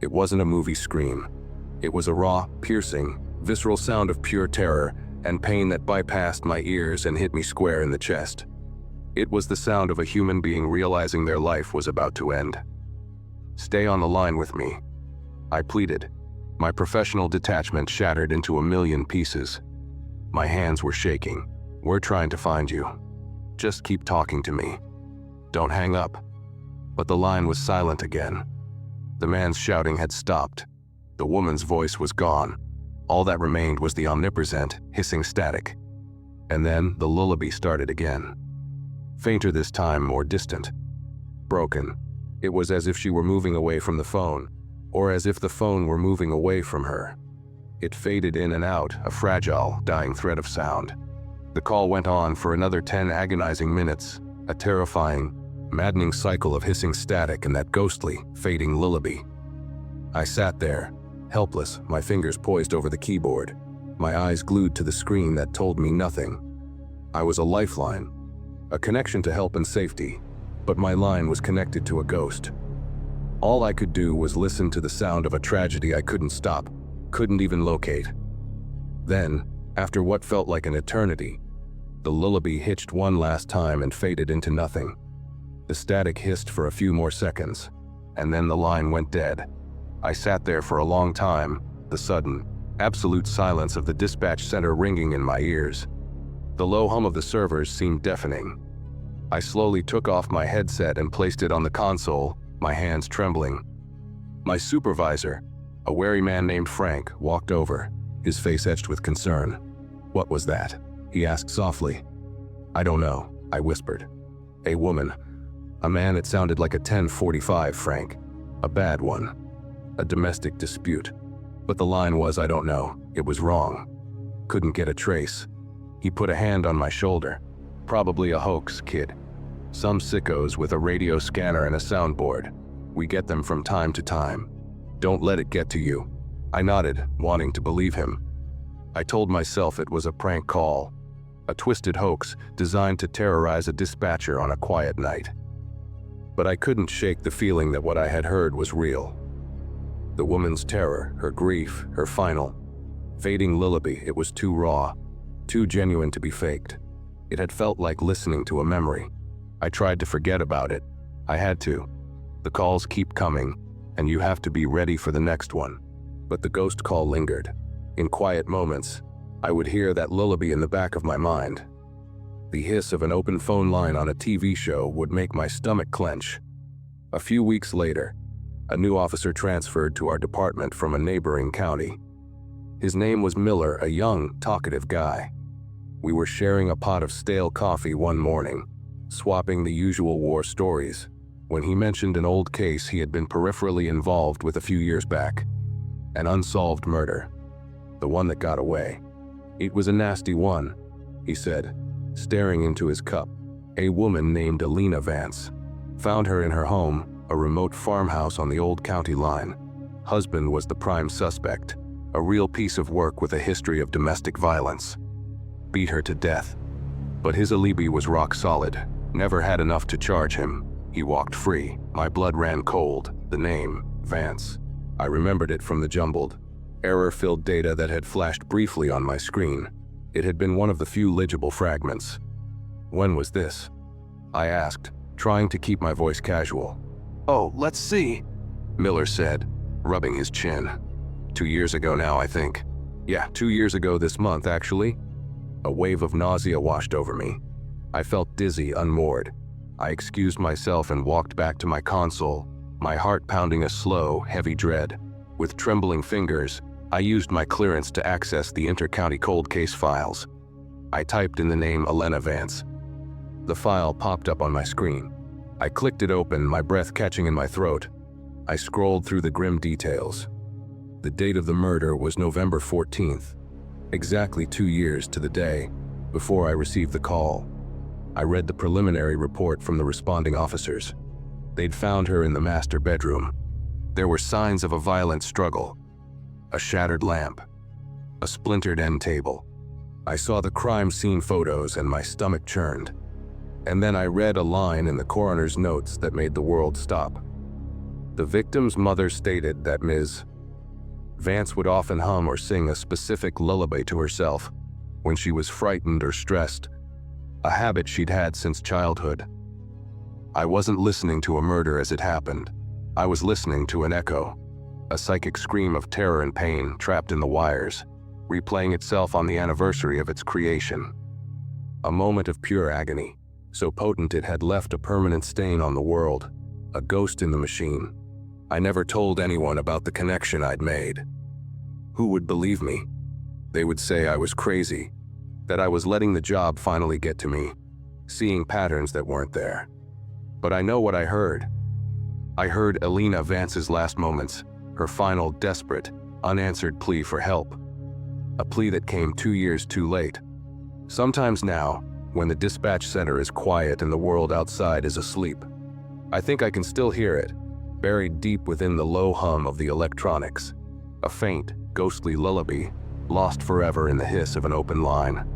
It wasn't a movie scream. It was a raw, piercing, visceral sound of pure terror and pain that bypassed my ears and hit me square in the chest. It was the sound of a human being realizing their life was about to end. "Stay on the line with me," I pleaded, my professional detachment shattered into a million pieces. My hands were shaking. "We're trying to find you. Just keep talking to me. Don't hang up." But the line was silent again. The man's shouting had stopped. The woman's voice was gone. All that remained was the omnipresent, hissing static. And then the lullaby started again. Fainter this time, more distant. Broken. It was as if she were moving away from the phone, or as if the phone were moving away from her. It faded in and out, a fragile, dying thread of sound. The call went on for another 10 agonizing minutes, a terrifying, maddening cycle of hissing static and that ghostly, fading lullaby. I sat there, helpless, my fingers poised over the keyboard, my eyes glued to the screen that told me nothing. I was a lifeline, a connection to help and safety, but my line was connected to a ghost. All I could do was listen to the sound of a tragedy I couldn't stop, couldn't even locate. Then, after what felt like an eternity, the lullaby hitched one last time and faded into nothing. The static hissed for a few more seconds, and then the line went dead. I sat there for a long time, the sudden, absolute silence of the dispatch center ringing in my ears. The low hum of the servers seemed deafening. I slowly took off my headset and placed it on the console, my hands trembling. My supervisor, a wary man named Frank, walked over, his face etched with concern. "What was that?" he asked softly. "I don't know," I whispered. "A woman. A man." It sounded like a 1045, Frank. "A bad one. A domestic dispute." But the line was, "I don't know." It was wrong. Couldn't get a trace. He put a hand on my shoulder. "Probably a hoax, kid. Some sickos with a radio scanner and a soundboard. We get them from time to time. Don't let it get to you." I nodded, wanting to believe him. I told myself it was a prank call, a twisted hoax designed to terrorize a dispatcher on a quiet night. But I couldn't shake the feeling that what I had heard was real. The woman's terror, her grief, her final, fading lullaby, it was too raw, too genuine to be faked. It had felt like listening to a memory. I tried to forget about it. I had to. The calls keep coming, and you have to be ready for the next one. But the ghost call lingered. In quiet moments, I would hear that lullaby in the back of my mind. The hiss of an open phone line on a TV show would make my stomach clench. A few weeks later, a new officer transferred to our department from a neighboring county. His name was Miller, a young, talkative guy. We were sharing a pot of stale coffee one morning, swapping the usual war stories, when he mentioned an old case he had been peripherally involved with a few years back. An unsolved murder. The one that got away. "It was a nasty one," he said, staring into his cup. "A woman named Alina Vance. Found her in her home, a remote farmhouse on the old county line. Husband was the prime suspect, a real piece of work with a history of domestic violence. Beat her to death. But his alibi was rock solid, never had enough to charge him. He walked free. My blood ran cold. The name, Vance. I remembered it from the jumbled, error-filled data that had flashed briefly on my screen. It had been one of the few legible fragments. "When was this?" I asked, trying to keep my voice casual. "Oh, let's see," Miller said, rubbing his chin. 2 years ago now, I think. Yeah, 2 years ago this month, actually. A wave of nausea washed over me. I felt dizzy, unmoored. I excused myself and walked back to my console, my heart pounding a slow, heavy dread. With trembling fingers, I used my clearance to access the inter-county cold case files. I typed in the name Elena Vance. The file popped up on my screen. I clicked it open, my breath catching in my throat. I scrolled through the grim details. The date of the murder was November 14th, exactly 2 years to the day before I received the call. I read the preliminary report from the responding officers. They'd found her in the master bedroom. There were signs of a violent struggle. A shattered lamp. A splintered end table. I saw the crime scene photos and my stomach churned. And then I read a line in the coroner's notes that made the world stop. The victim's mother stated that Ms. Vance would often hum or sing a specific lullaby to herself when she was frightened or stressed, a habit she'd had since childhood. I wasn't listening to a murder as it happened. I was listening to an echo, a psychic scream of terror and pain trapped in the wires, replaying itself on the anniversary of its creation. A moment of pure agony, so potent it had left a permanent stain on the world, a ghost in the machine. I never told anyone about the connection I'd made. Who would believe me? They would say I was crazy, that I was letting the job finally get to me, seeing patterns that weren't there. But I know what I heard. I heard Elena Vance's last moments, her final desperate, unanswered plea for help. A plea that came 2 years too late. Sometimes now, when the dispatch center is quiet and the world outside is asleep, I think I can still hear it, buried deep within the low hum of the electronics. A faint, ghostly lullaby, lost forever in the hiss of an open line.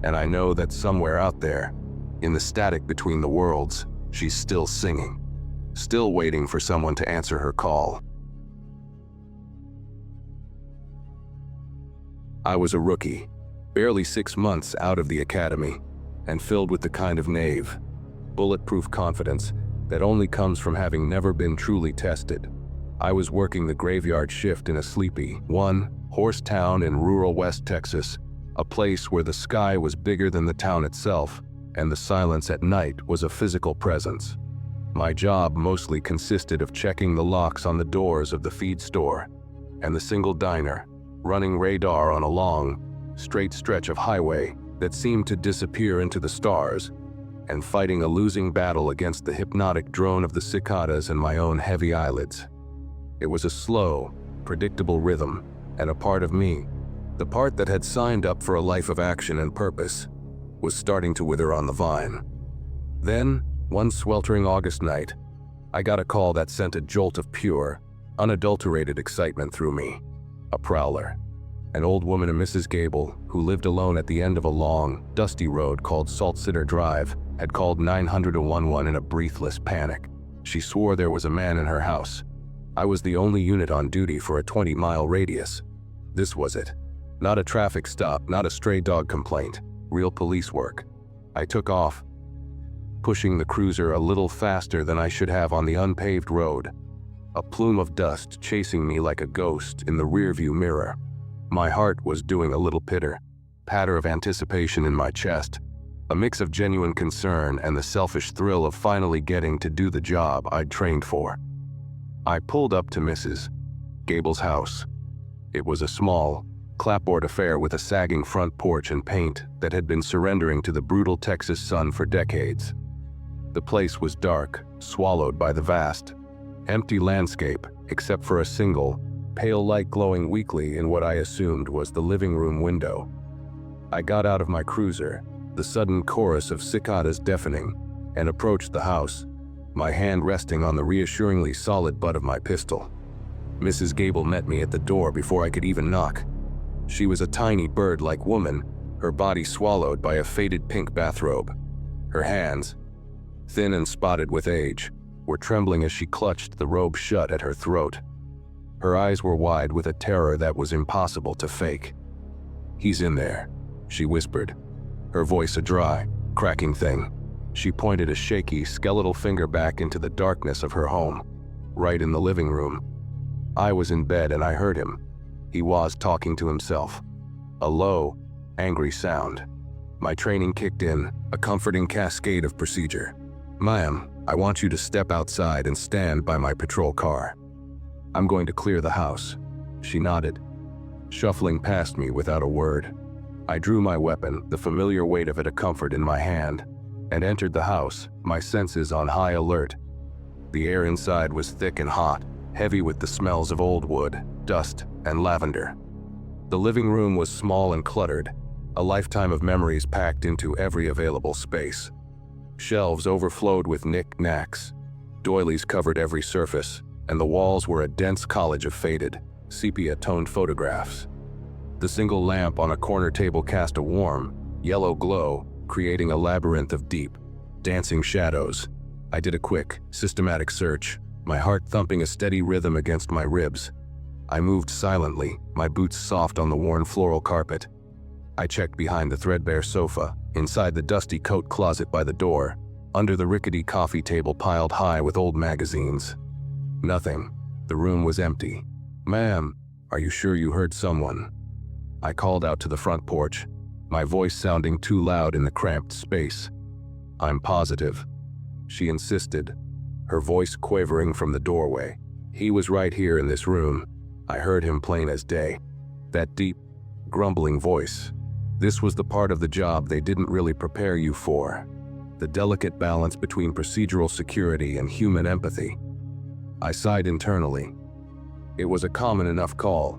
And I know that somewhere out there, in the static between the worlds, she's still singing, still waiting for someone to answer her call. I was a rookie, barely 6 months out of the academy, and filled with the kind of naive, bulletproof confidence that only comes from having never been truly tested. I was working the graveyard shift in a sleepy, one-horse town in rural West Texas, a place where the sky was bigger than the town itself, and the silence at night was a physical presence. My job mostly consisted of checking the locks on the doors of the feed store and the single diner, running radar on a long, straight stretch of highway that seemed to disappear into the stars, and fighting a losing battle against the hypnotic drone of the cicadas and my own heavy eyelids. It was a slow, predictable rhythm, and a part of me, the part that had signed up for a life of action and purpose, was starting to wither on the vine. Then, one sweltering August night, I got a call that sent a jolt of pure, unadulterated excitement through me. A prowler. An old woman, a Mrs. Gable, who lived alone at the end of a long, dusty road called Salt Cedar Drive, had called 911 in a breathless panic. She swore there was a man in her house. I was the only unit on duty for a 20-mile radius. This was it. Not a traffic stop, not a stray dog complaint. Real police work. I took off, pushing the cruiser a little faster than I should have on the unpaved road, a plume of dust chasing me like a ghost in the rearview mirror. My heart was doing a little patter of anticipation in my chest, a mix of genuine concern and the selfish thrill of finally getting to do the job I'd trained for. I pulled up to Mrs. Gable's house. It was a small, clapboard affair with a sagging front porch and paint that had been surrendering to the brutal Texas sun for decades. The place was dark, swallowed by the vast, empty landscape, except for a single, pale light glowing weakly in what I assumed was the living room window. I got out of my cruiser, the sudden chorus of cicadas deafening, and approached the house, my hand resting on the reassuringly solid butt of my pistol. Mrs. Gable met me at the door before I could even knock. She was a tiny bird-like woman, her body swallowed by a faded pink bathrobe. Her hands, thin and spotted with age, were trembling as she clutched the robe shut at her throat. Her eyes were wide with a terror that was impossible to fake. "He's in there," she whispered, her voice a dry, cracking thing. She pointed a shaky, skeletal finger back into the darkness of her home, right in the living room. I was in bed and I heard him. He was talking to himself. A low, angry sound. My training kicked in, a comforting cascade of procedure. "Ma'am, I want you to step outside and stand by my patrol car. I'm going to clear the house." She nodded, shuffling past me without a word. I drew my weapon, the familiar weight of it a comfort in my hand, and entered the house, my senses on high alert. The air inside was thick and hot, heavy with the smells of old wood, dust, and lavender. The living room was small and cluttered, a lifetime of memories packed into every available space. Shelves overflowed with knick-knacks. Doilies covered every surface, and the walls were a dense collage of faded, sepia-toned photographs. The single lamp on a corner table cast a warm, yellow glow, creating a labyrinth of deep, dancing shadows. I did a quick, systematic search, my heart thumping a steady rhythm against my ribs. I moved silently, my boots soft on the worn floral carpet. I checked behind the threadbare sofa, inside the dusty coat closet by the door, under the rickety coffee table piled high with old magazines. Nothing. The room was empty. "Ma'am, are you sure you heard someone?" I called out to the front porch, my voice sounding too loud in the cramped space. "I'm positive," she insisted, her voice quavering from the doorway. He was right here in this room. I heard him plain as day. That deep, grumbling voice. This was the part of the job they didn't really prepare you for. The delicate balance between procedural security and human empathy. I sighed internally. It was a common enough call.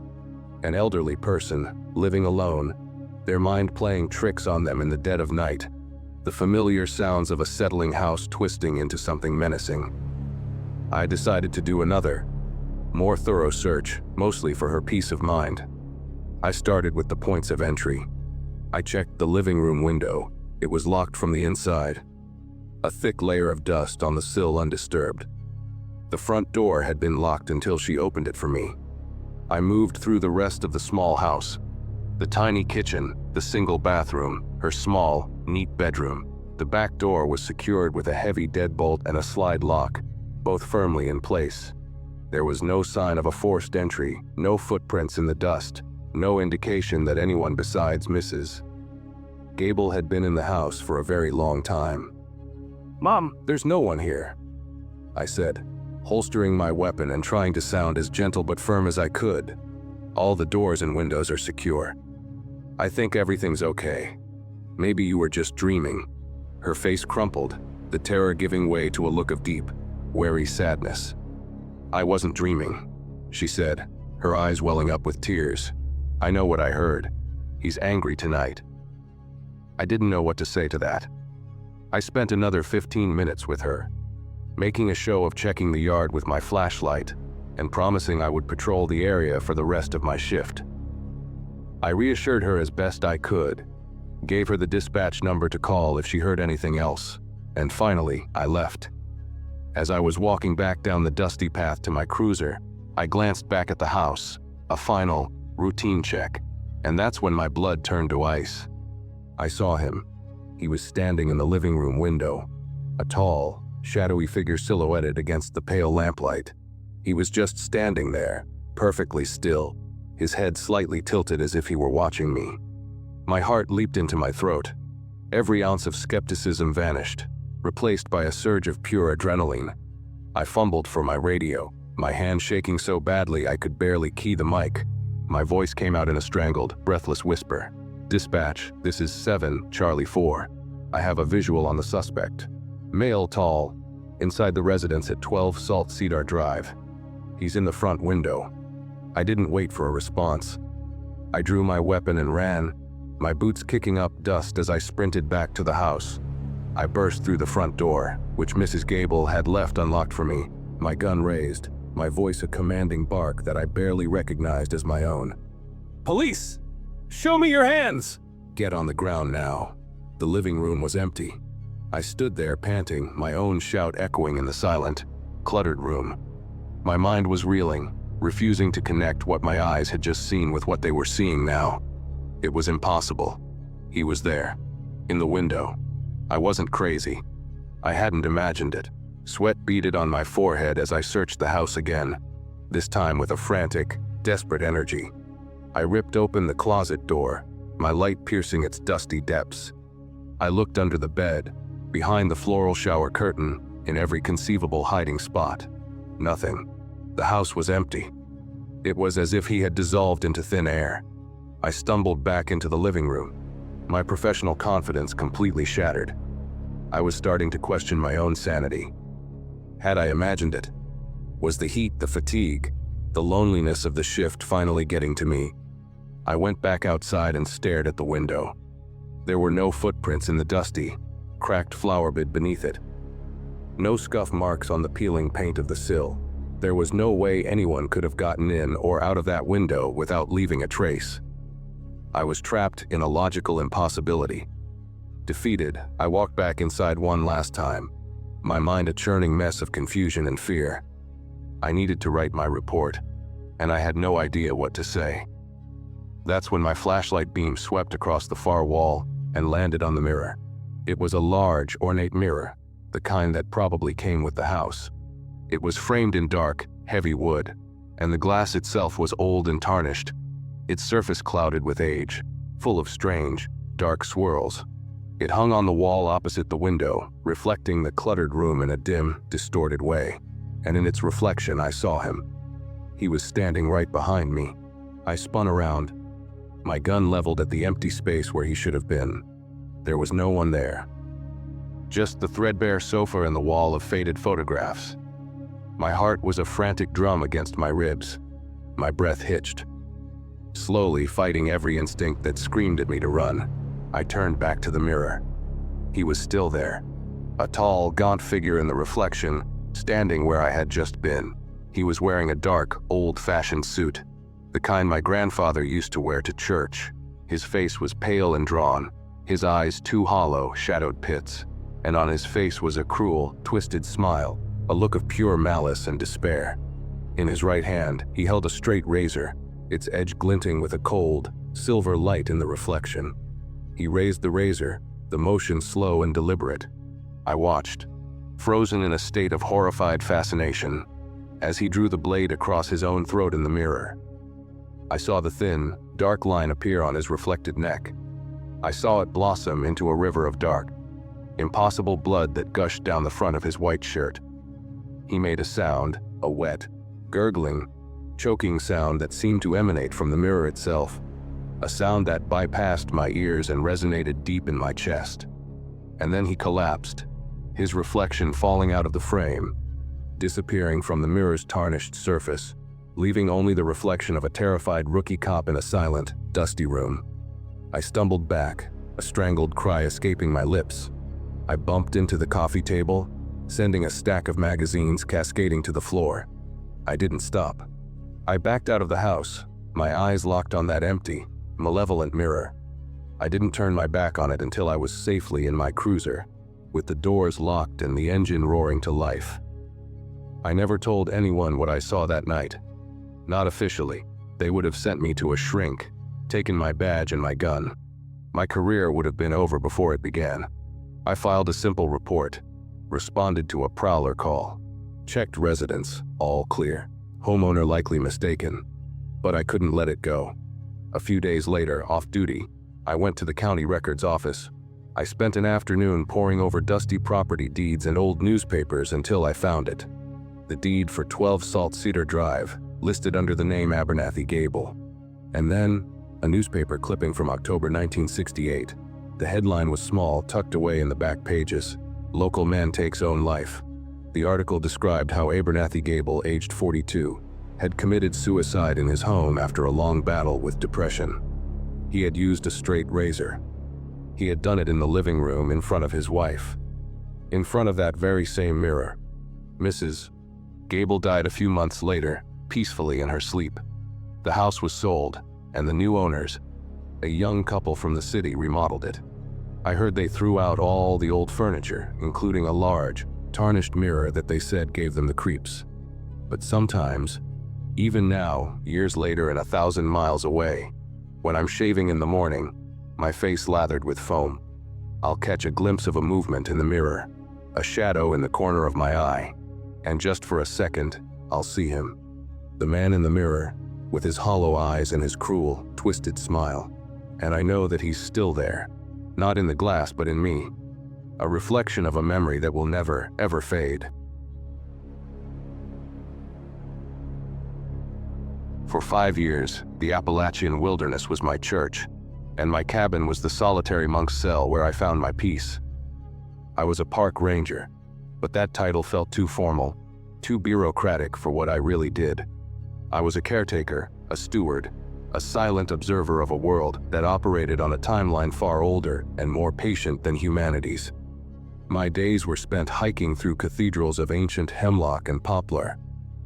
An elderly person, living alone, their mind playing tricks on them in the dead of night. The familiar sounds of a settling house twisting into something menacing. I decided to do another, more thorough search, mostly for her peace of mind. I started with the points of entry. I checked the living room window. It was locked from the inside. A thick layer of dust on the sill undisturbed. The front door had been locked until she opened it for me. I moved through the rest of the small house. The tiny kitchen, the single bathroom, her small, neat bedroom. The back door was secured with a heavy deadbolt and a slide lock, both firmly in place. There was no sign of a forced entry, no footprints in the dust, no indication that anyone besides Mrs. Gable had been in the house for a very long time. "Mom, there's no one here," I said, holstering my weapon and trying to sound as gentle but firm as I could. "All the doors and windows are secure. I think everything's okay. Maybe you were just dreaming." Her face crumpled, the terror giving way to a look of deep, wary sadness. "I wasn't dreaming," she said, her eyes welling up with tears. "I know what I heard. He's angry tonight." I didn't know what to say to that. I spent another 15 minutes with her, making a show of checking the yard with my flashlight and promising I would patrol the area for the rest of my shift. I reassured her as best I could, gave her the dispatch number to call if she heard anything else, and finally, I left. As I was walking back down the dusty path to my cruiser, I glanced back at the house, a final, routine check, and that's when my blood turned to ice. I saw him. He was standing in the living room window, a tall, shadowy figure silhouetted against the pale lamplight. He was just standing there, perfectly still, his head slightly tilted as if he were watching me. My heart leaped into my throat. Every ounce of skepticism vanished, replaced by a surge of pure adrenaline. I fumbled for my radio, my hand shaking so badly I could barely key the mic. My voice came out in a strangled, breathless whisper. "Dispatch, this is 7 Charlie 4. I have a visual on the suspect. Male, tall, inside the residence at 12 Salt Cedar Drive. He's in the front window." I didn't wait for a response. I drew my weapon and ran, my boots kicking up dust as I sprinted back to the house. I burst through the front door, which Mrs. Gable had left unlocked for me, my gun raised, my voice a commanding bark that I barely recognized as my own. "Police! Show me your hands!" "Get on the ground now." The living room was empty. I stood there panting, my own shout echoing in the silent, cluttered room. My mind was reeling, refusing to connect what my eyes had just seen with what they were seeing now. It was impossible. He was there, in the window. I wasn't crazy. I hadn't imagined it. Sweat beaded on my forehead as I searched the house again. this time with a frantic, desperate energy. I ripped open the closet door, my light piercing its dusty depths. I looked under the bed, behind the floral shower curtain, in every conceivable hiding spot. Nothing. The house was empty. It was as if he had dissolved into thin air. I stumbled back into the living room, my professional confidence completely shattered. I was starting to question my own sanity. Had I imagined it? Was the heat, the fatigue, the loneliness of the shift finally getting to me? I went back outside and stared at the window. There were no footprints in the dusty, cracked flower bed beneath it. No scuff marks on the peeling paint of the sill. There was no way anyone could have gotten in or out of that window without leaving a trace. I was trapped in a logical impossibility. Defeated, I walked back inside one last time, my mind a churning mess of confusion and fear. I needed to write my report, and I had no idea what to say. That's when my flashlight beam swept across the far wall and landed on the mirror. It was a large, ornate mirror, the kind that probably came with the house. It was framed in dark, heavy wood, and the glass itself was old and tarnished, its surface clouded with age, full of strange, dark swirls. It hung on the wall opposite the window, reflecting the cluttered room in a dim, distorted way, and in its reflection I saw him. He was standing right behind me. I spun around, my gun leveled at the empty space where he should have been. There was no one there. Just the threadbare sofa and the wall of faded photographs. My heart was a frantic drum against my ribs. My breath hitched. Slowly, fighting every instinct that screamed at me to run, I turned back to the mirror. He was still there. A tall, gaunt figure in the reflection, standing where I had just been. He was wearing a dark, old-fashioned suit, the kind my grandfather used to wear to church. His face was pale and drawn, his eyes two hollow, shadowed pits, and on his face was a cruel, twisted smile, a look of pure malice and despair. In his right hand, he held a straight razor, its edge glinting with a cold, silver light in the reflection. He raised the razor, the motion slow and deliberate. I watched, frozen in a state of horrified fascination, as he drew the blade across his own throat in the mirror. I saw the thin, dark line appear on his reflected neck. I saw it blossom into a river of dark, impossible blood that gushed down the front of his white shirt. He made a sound, a wet, gurgling, choking sound that seemed to emanate from the mirror itself, a sound that bypassed my ears and resonated deep in my chest. And then he collapsed, his reflection falling out of the frame, disappearing from the mirror's tarnished surface, leaving only the reflection of a terrified rookie cop in a silent, dusty room. I stumbled back, a strangled cry escaping my lips. I bumped into the coffee table, sending a stack of magazines cascading to the floor. I didn't stop. I backed out of the house, my eyes locked on that empty, malevolent mirror. I didn't turn my back on it until I was safely in my cruiser, with the doors locked and the engine roaring to life. I never told anyone what I saw that night. Not officially. They would have sent me to a shrink, taken my badge and my gun. My career would have been over before it began. I filed a simple report, responded to a prowler call, checked residence, all clear, homeowner likely mistaken, but I couldn't let it go. A few days later, off duty, I went to the county records office. I spent an afternoon poring over dusty property deeds and old newspapers until I found it. The deed for 12 Salt Cedar Drive, listed under the name Abernathy Gable. And then, a newspaper clipping from October 1968. The headline was small, tucked away in the back pages. Local man takes own life. The article described how Abernathy Gable, aged 42, had committed suicide in his home after a long battle with depression. He had used a straight razor. He had done it in the living room in front of his wife. In front of that very same mirror. Mrs. Gable died a few months later, peacefully in her sleep. The house was sold, and the new owners, a young couple from the city, remodeled it. I heard they threw out all the old furniture, including a large, tarnished mirror that they said gave them the creeps. But sometimes, even now, years later and 1,000 miles away, when I'm shaving in the morning, my face lathered with foam, I'll catch a glimpse of a movement in the mirror, a shadow in the corner of my eye, and just for a second, I'll see him. The man in the mirror, with his hollow eyes and his cruel, twisted smile. And I know that he's still there, not in the glass but in me, a reflection of a memory that will never, ever fade. For 5 years, the Appalachian wilderness was my church, and my cabin was the solitary monk's cell where I found my peace. I was a park ranger, but that title felt too formal, too bureaucratic for what I really did. I was a caretaker, a steward, a silent observer of a world that operated on a timeline far older and more patient than humanity's. My days were spent hiking through cathedrals of ancient hemlock and poplar,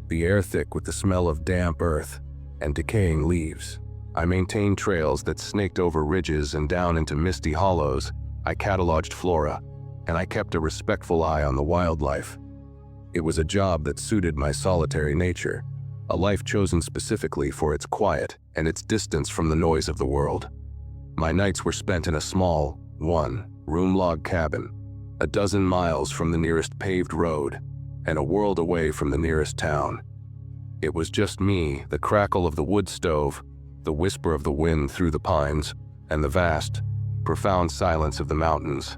the air thick with the smell of damp earth and decaying leaves. I maintained trails that snaked over ridges and down into misty hollows. I cataloged flora, and I kept a respectful eye on the wildlife. It was a job that suited my solitary nature, a life chosen specifically for its quiet and its distance from the noise of the world. My nights were spent in a small, one-room log cabin, a dozen miles from the nearest paved road, and a world away from the nearest town. It was just me, the crackle of the wood stove, the whisper of the wind through the pines, and the vast, profound silence of the mountains.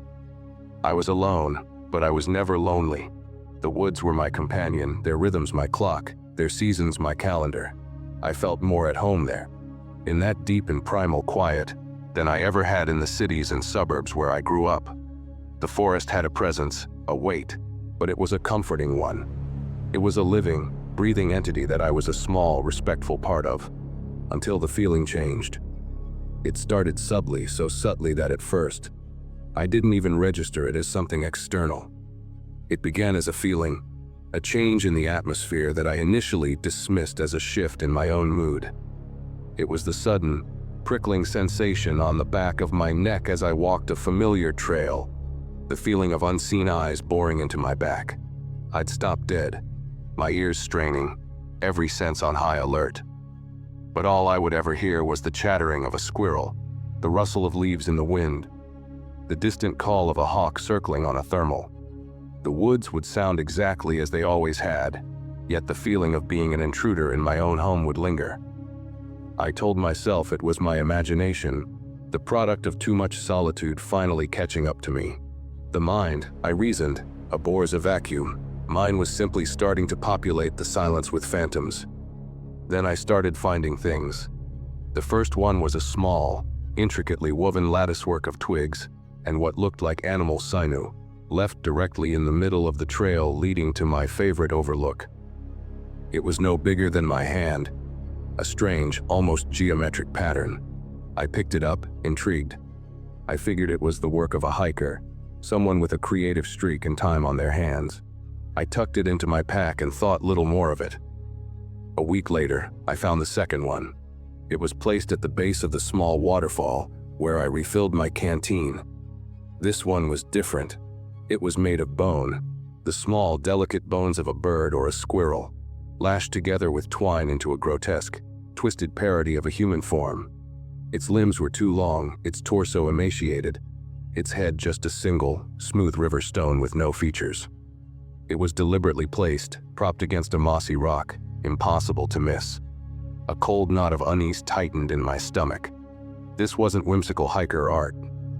I was alone, but I was never lonely. The woods were my companion, their rhythms my clock, their seasons my calendar. I felt more at home there, in that deep and primal quiet, than I ever had in the cities and suburbs where I grew up. The forest had a presence, a weight, but it was a comforting one. It was a living, breathing entity that I was a small, respectful part of, until the feeling changed. It started subtly, so subtly that at first, I didn't even register it as something external. It began as a feeling, a change in the atmosphere that I initially dismissed as a shift in my own mood. It was the sudden, prickling sensation on the back of my neck as I walked a familiar trail, the feeling of unseen eyes boring into my back. I'd stopped dead, my ears straining, every sense on high alert. But all I would ever hear was the chattering of a squirrel, the rustle of leaves in the wind, the distant call of a hawk circling on a thermal. The woods would sound exactly as they always had, yet the feeling of being an intruder in my own home would linger. I told myself it was my imagination, the product of too much solitude finally catching up to me. The mind, I reasoned, abhors a vacuum. Mine was simply starting to populate the silence with phantoms. Then I started finding things. The first one was a small, intricately woven latticework of twigs and what looked like animal sinew, left directly in the middle of the trail leading to my favorite overlook. It was no bigger than my hand, a strange, almost geometric pattern. I picked it up, intrigued. I figured it was the work of a hiker, someone with a creative streak and time on their hands. I tucked it into my pack and thought little more of it. A week later, I found the second one. It was placed at the base of the small waterfall where I refilled my canteen. This one was different. It was made of bone, the small, delicate bones of a bird or a squirrel, lashed together with twine into a grotesque, twisted parody of a human form. Its limbs were too long, its torso emaciated, its head just a single, smooth river stone with no features. It was deliberately placed, propped against a mossy rock, impossible to miss. A cold knot of unease tightened in my stomach. This wasn't whimsical hiker art.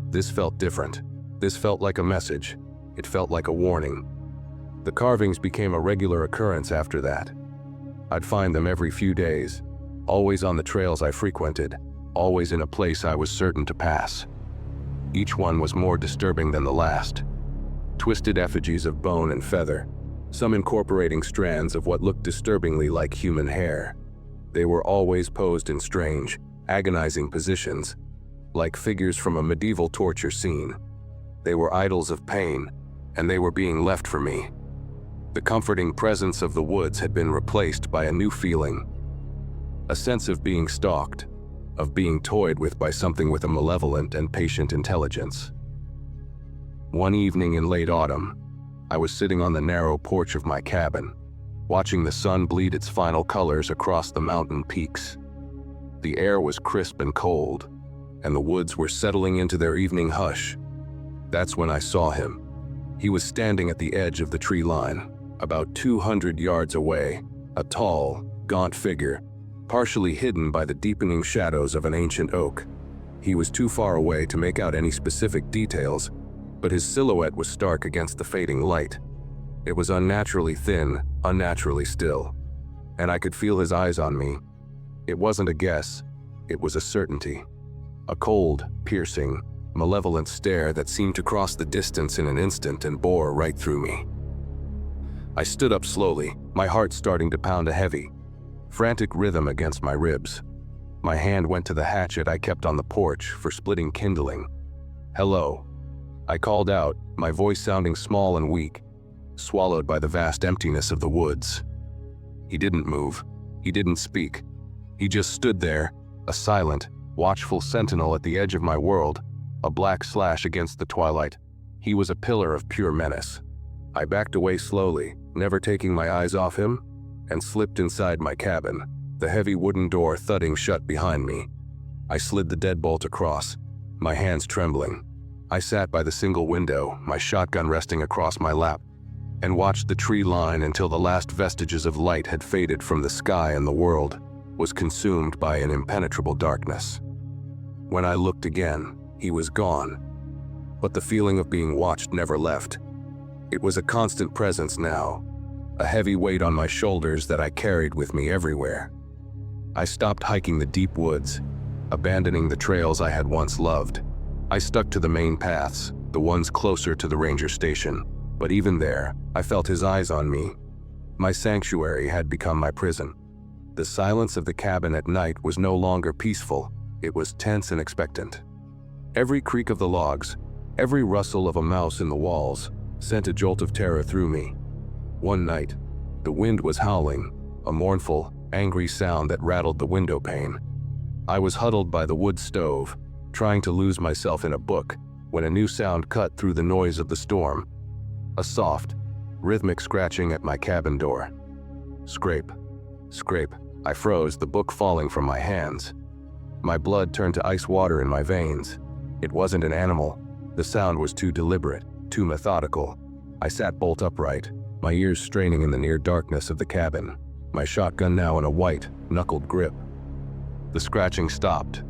This felt different. This felt like a message. It felt like a warning. The carvings became a regular occurrence after that. I'd find them every few days, always on the trails I frequented, always in a place I was certain to pass. Each one was more disturbing than the last. Twisted effigies of bone and feather, some incorporating strands of what looked disturbingly like human hair. They were always posed in strange, agonizing positions, like figures from a medieval torture scene. They were idols of pain, and they were being left for me. The comforting presence of the woods had been replaced by a new feeling, a sense of being stalked, of being toyed with by something with a malevolent and patient intelligence. One evening in late autumn, I was sitting on the narrow porch of my cabin, watching the sun bleed its final colors across the mountain peaks. The air was crisp and cold, and the woods were settling into their evening hush. That's when I saw him. He was standing at the edge of the tree line, about 200 yards away, a tall, gaunt figure, partially hidden by the deepening shadows of an ancient oak. He was too far away to make out any specific details, but his silhouette was stark against the fading light. It was unnaturally thin, unnaturally still, and I could feel his eyes on me. It wasn't a guess, it was a certainty. A cold, piercing, malevolent stare that seemed to cross the distance in an instant and bore right through me. I stood up slowly, my heart starting to pound a heavy, frantic rhythm against my ribs. My hand went to the hatchet I kept on the porch for splitting kindling. "Hello," I called out, my voice sounding small and weak, swallowed by the vast emptiness of the woods. He didn't move. He didn't speak. He just stood there, a silent, watchful sentinel at the edge of my world, a black slash against the twilight. He was a pillar of pure menace. I backed away slowly, never taking my eyes off him, and slipped inside my cabin, the heavy wooden door thudding shut behind me. I slid the deadbolt across, my hands trembling. I sat by the single window, my shotgun resting across my lap, and watched the tree line until the last vestiges of light had faded from the sky and the world was consumed by an impenetrable darkness. When I looked again, he was gone, but the feeling of being watched never left. It was a constant presence now, a heavy weight on my shoulders that I carried with me everywhere. I stopped hiking the deep woods, abandoning the trails I had once loved. I stuck to the main paths, the ones closer to the ranger station, but even there, I felt his eyes on me. My sanctuary had become my prison. The silence of the cabin at night was no longer peaceful, it was tense and expectant. Every creak of the logs, every rustle of a mouse in the walls, sent a jolt of terror through me. One night, the wind was howling, a mournful, angry sound that rattled the window pane. I was huddled by the wood stove, trying to lose myself in a book, when a new sound cut through the noise of the storm. A soft, rhythmic scratching at my cabin door. Scrape, scrape. I froze, the book falling from my hands. My blood turned to ice water in my veins. It wasn't an animal. The sound was too deliberate, too methodical. I sat bolt upright, my ears straining in the near darkness of the cabin, my shotgun now in a white, knuckled grip. The scratching stopped.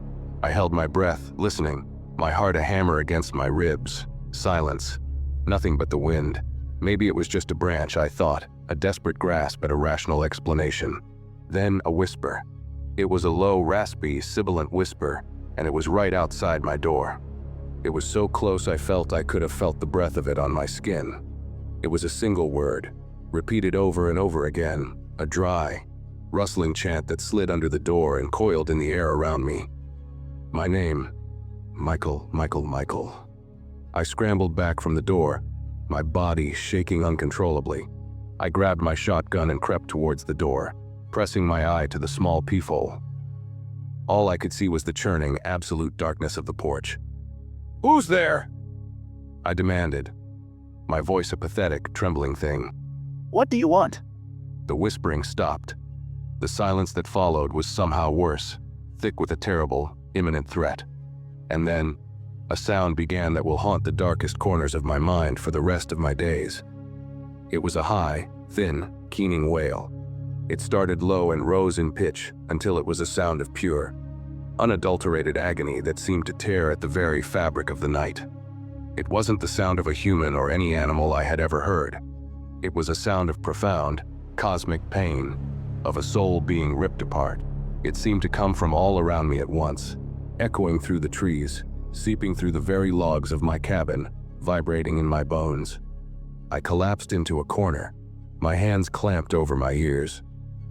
I held my breath, listening, my heart a hammer against my ribs. Silence. Nothing but the wind. Maybe it was just a branch, I thought, a desperate grasp at a rational explanation. Then a whisper. It was a low, raspy, sibilant whisper, and it was right outside my door. It was so close I felt I could have felt the breath of it on my skin. It was a single word, repeated over and over again, a dry, rustling chant that slid under the door and coiled in the air around me. My name, Michael, Michael, Michael. I scrambled back from the door, my body shaking uncontrollably. I grabbed my shotgun and crept towards the door, pressing my eye to the small peephole. All I could see was the churning, absolute darkness of the porch. "Who's there?" I demanded, my voice a pathetic, trembling thing. "What do you want?" The whispering stopped. The silence that followed was somehow worse, thick with a terrible, imminent threat. And then, a sound began that will haunt the darkest corners of my mind for the rest of my days. It was a high, thin, keening wail. It started low and rose in pitch until it was a sound of pure, unadulterated agony that seemed to tear at the very fabric of the night. It wasn't the sound of a human or any animal I had ever heard. It was a sound of profound, cosmic pain, of a soul being ripped apart. It seemed to come from all around me at once, echoing through the trees, seeping through the very logs of my cabin, vibrating in my bones. I collapsed into a corner, my hands clamped over my ears,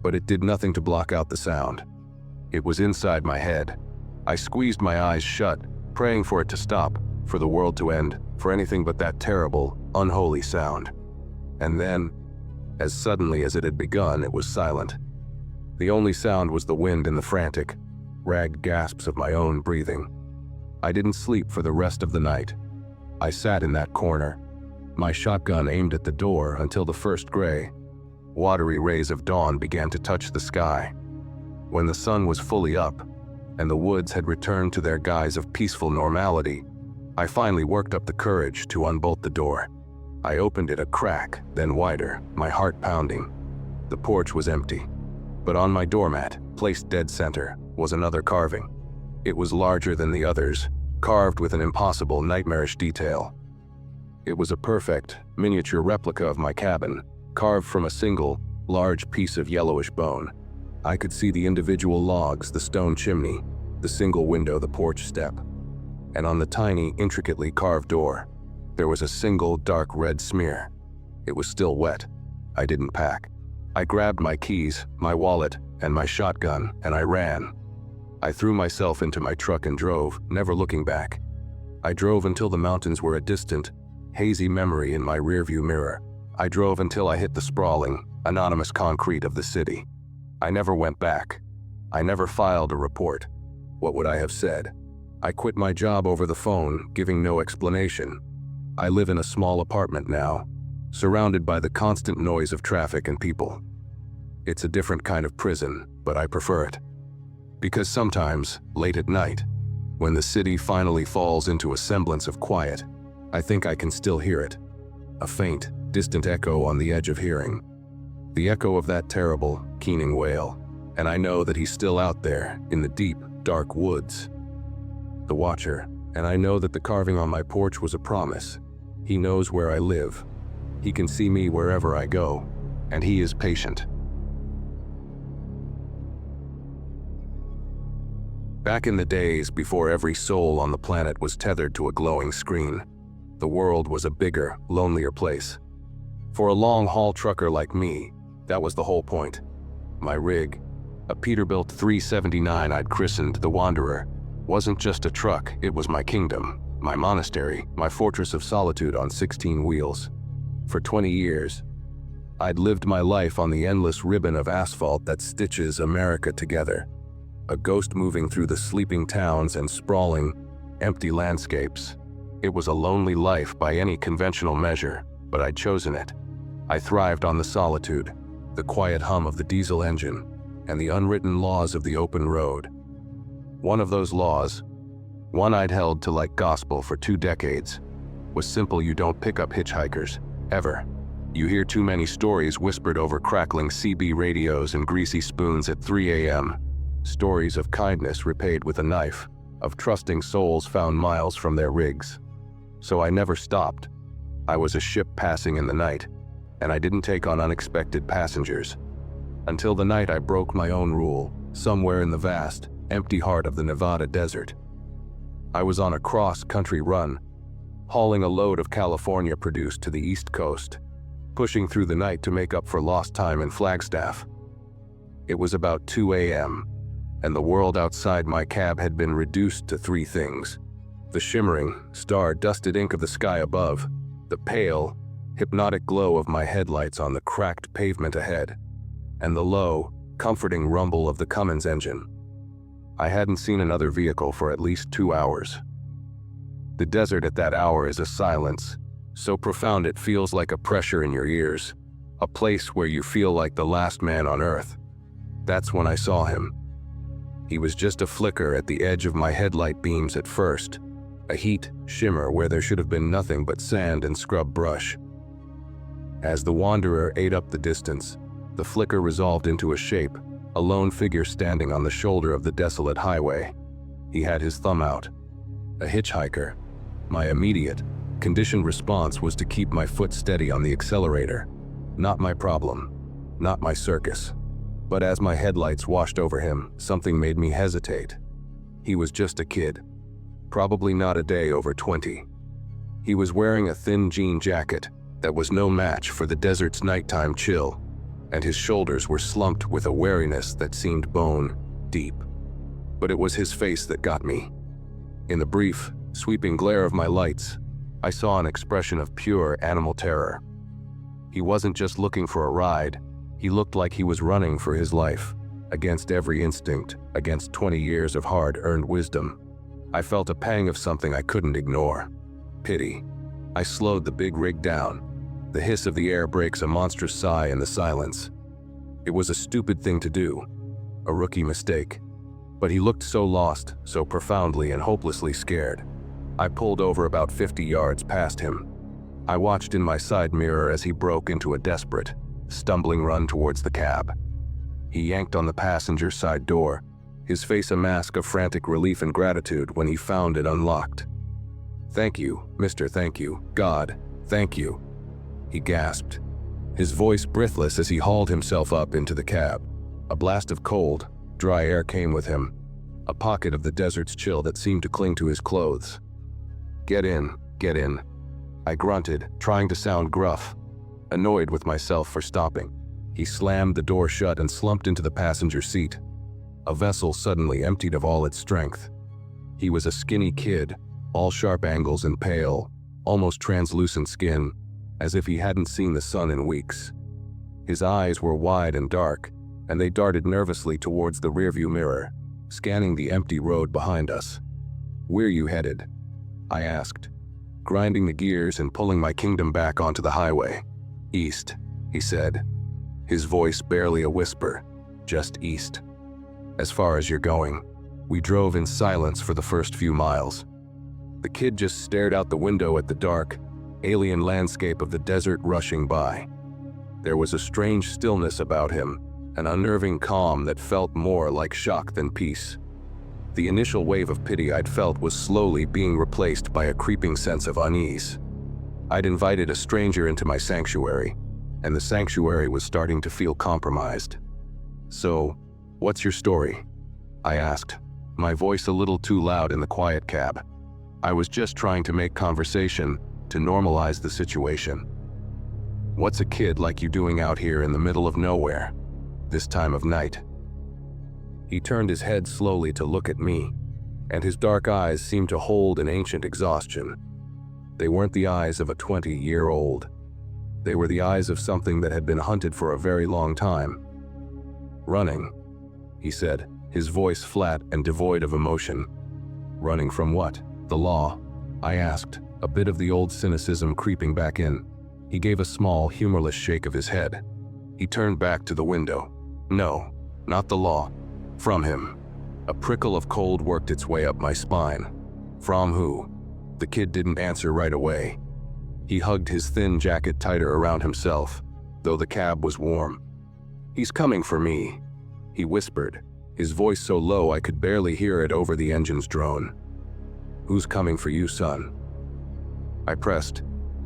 but it did nothing to block out the sound. It was inside my head. I squeezed my eyes shut, praying for it to stop, for the world to end, for anything but that terrible, unholy sound. And then, as suddenly as it had begun, it was silent. The only sound was the wind and the frantic, ragged gasps of my own breathing. I didn't sleep for the rest of the night. I sat in that corner, my shotgun aimed at the door until the first gray, watery rays of dawn began to touch the sky. When the sun was fully up, and the woods had returned to their guise of peaceful normality, I finally worked up the courage to unbolt the door. I opened it a crack, then wider, my heart pounding. The porch was empty. But on my doormat, placed dead center, was another carving. It was larger than the others, carved with an impossible, nightmarish detail. It was a perfect, miniature replica of my cabin, carved from a single, large piece of yellowish bone. I could see the individual logs, the stone chimney, the single window, the porch step. And on the tiny, intricately carved door, there was a single dark red smear. It was still wet. I didn't pack. I grabbed my keys, my wallet, and my shotgun, and I ran. I threw myself into my truck and drove, never looking back. I drove until the mountains were a distant, hazy memory in my rearview mirror. I drove until I hit the sprawling, anonymous concrete of the city. I never went back. I never filed a report. What would I have said? I quit my job over the phone, giving no explanation. I live in a small apartment now, surrounded by the constant noise of traffic and people. It's a different kind of prison, but I prefer it. Because sometimes, late at night, when the city finally falls into a semblance of quiet, I think I can still hear it. A faint, distant echo on the edge of hearing. The echo of that terrible, keening wail. And I know that he's still out there, in the deep, dark woods. The Watcher, and I know that the carving on my porch was a promise. He knows where I live. He can see me wherever I go, and he is patient. Back in the days before every soul on the planet was tethered to a glowing screen, the world was a bigger, lonelier place. For a long-haul trucker like me, that was the whole point. My rig, a Peterbilt 379 I'd christened the Wanderer, wasn't just a truck, it was my kingdom, my monastery, my fortress of solitude on 16 wheels. For 20 years, I'd lived my life on the endless ribbon of asphalt that stitches America together. A ghost moving through the sleeping towns and sprawling, empty landscapes. It was a lonely life by any conventional measure, but I'd chosen it. I thrived on the solitude, the quiet hum of the diesel engine, and the unwritten laws of the open road. One of those laws, one I'd held to like gospel for 2 decades, was simple: you don't pick up hitchhikers, ever. You hear too many stories whispered over crackling CB radios and greasy spoons at 3 a.m. Stories of kindness repaid with a knife, of trusting souls found miles from their rigs. So I never stopped. I was a ship passing in the night, and I didn't take on unexpected passengers. Until the night I broke my own rule, somewhere in the vast, empty heart of the Nevada desert. I was on a cross-country run, hauling a load of California produce to the East Coast, pushing through the night to make up for lost time in Flagstaff. It was about 2 a.m., and the world outside my cab had been reduced to 3 things: the shimmering, star-dusted ink of the sky above, the pale, hypnotic glow of my headlights on the cracked pavement ahead, and the low, comforting rumble of the Cummins engine. I hadn't seen another vehicle for at least 2 hours. The desert at that hour is a silence, so profound it feels like a pressure in your ears, a place where you feel like the last man on earth. That's when I saw him. He was just a flicker at the edge of my headlight beams at first, a heat shimmer where there should have been nothing but sand and scrub brush. As the Wanderer ate up the distance, the flicker resolved into a shape, a lone figure standing on the shoulder of the desolate highway. He had his thumb out. A hitchhiker. My immediate, conditioned response was to keep my foot steady on the accelerator. Not my problem, not my circus. But as my headlights washed over him, something made me hesitate. He was just a kid, probably not a day over 20. He was wearing a thin jean jacket that was no match for the desert's nighttime chill, and his shoulders were slumped with a wariness that seemed bone deep. But it was his face that got me. In the brief, sweeping glare of my lights, I saw an expression of pure animal terror. He wasn't just looking for a ride. He looked like he was running for his life, against every instinct, against 20 years of hard-earned wisdom. I felt a pang of something I couldn't ignore. Pity. I slowed the big rig down. The hiss of the air brakes a monstrous sigh in the silence. It was a stupid thing to do, a rookie mistake. But he looked so lost, so profoundly and hopelessly scared. I pulled over about 50 yards past him. I watched in my side mirror as he broke into a desperate, stumbling run towards the cab. He yanked on the passenger side door, his face a mask of frantic relief and gratitude when he found it unlocked. "Thank you, mister, thank you, God, thank you," he gasped, his voice breathless as he hauled himself up into the cab. A blast of cold, dry air came with him, a pocket of the desert's chill that seemed to cling to his clothes. Get in," I grunted, trying to sound gruff, annoyed with myself for stopping. He slammed the door shut and slumped into the passenger seat, a vessel suddenly emptied of all its strength. He was a skinny kid, all sharp angles and pale, almost translucent skin, as if he hadn't seen the sun in weeks. His eyes were wide and dark, and they darted nervously towards the rearview mirror, scanning the empty road behind us. "Where you headed?" I asked, grinding the gears and pulling my kingdom back onto the highway. "East," he said, his voice barely a whisper, "just east. As far as you're going." We drove in silence for the first few miles. The kid just stared out the window at the dark, alien landscape of the desert rushing by. There was a strange stillness about him, an unnerving calm that felt more like shock than peace. The initial wave of pity I'd felt was slowly being replaced by a creeping sense of unease. I'd invited a stranger into my sanctuary, and the sanctuary was starting to feel compromised. "So, what's your story?" I asked, my voice a little too loud in the quiet cab. I was just trying to make conversation, to normalize the situation. "What's a kid like you doing out here in the middle of nowhere, this time of night?" He turned his head slowly to look at me, and his dark eyes seemed to hold an ancient exhaustion. They weren't the eyes of a 20-year-old. They were the eyes of something that had been hunted for a very long time. "Running," he said, his voice flat and devoid of emotion. "Running from what? The law?" I asked, a bit of the old cynicism creeping back in. He gave a small, humorless shake of his head. He turned back to the window. "No, not the law. From him." A prickle of cold worked its way up my spine. "From who?" The kid didn't answer right away. He hugged his thin jacket tighter around himself, though the cab was warm. "He's coming for me," he whispered, his voice so low I could barely hear it over the engine's drone. "Who's coming for you, son?" I pressed,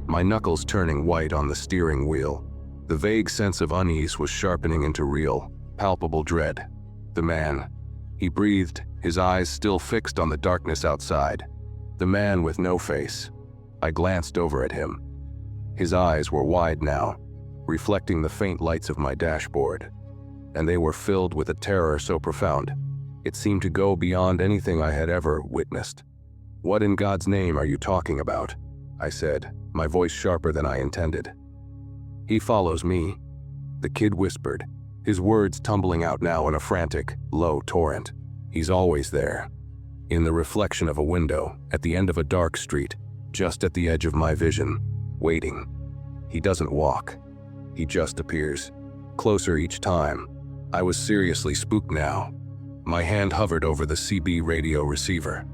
my knuckles turning white on the steering wheel. The vague sense of unease was sharpening into real, palpable dread. "The man," he breathed, his eyes still fixed on the darkness outside. "The man with no face." I glanced over at him. His eyes were wide now, reflecting the faint lights of my dashboard, and they were filled with a terror so profound, it seemed to go beyond anything I had ever witnessed. "What in God's name are you talking about?" I said, my voice sharper than I intended. "He follows me," the kid whispered, his words tumbling out now in a frantic, low torrent. "He's always there. In the reflection of a window, at the end of a dark street, just at the edge of my vision, waiting. He doesn't walk. He just appears, closer each time." I was seriously spooked now. My hand hovered over the CB radio receiver.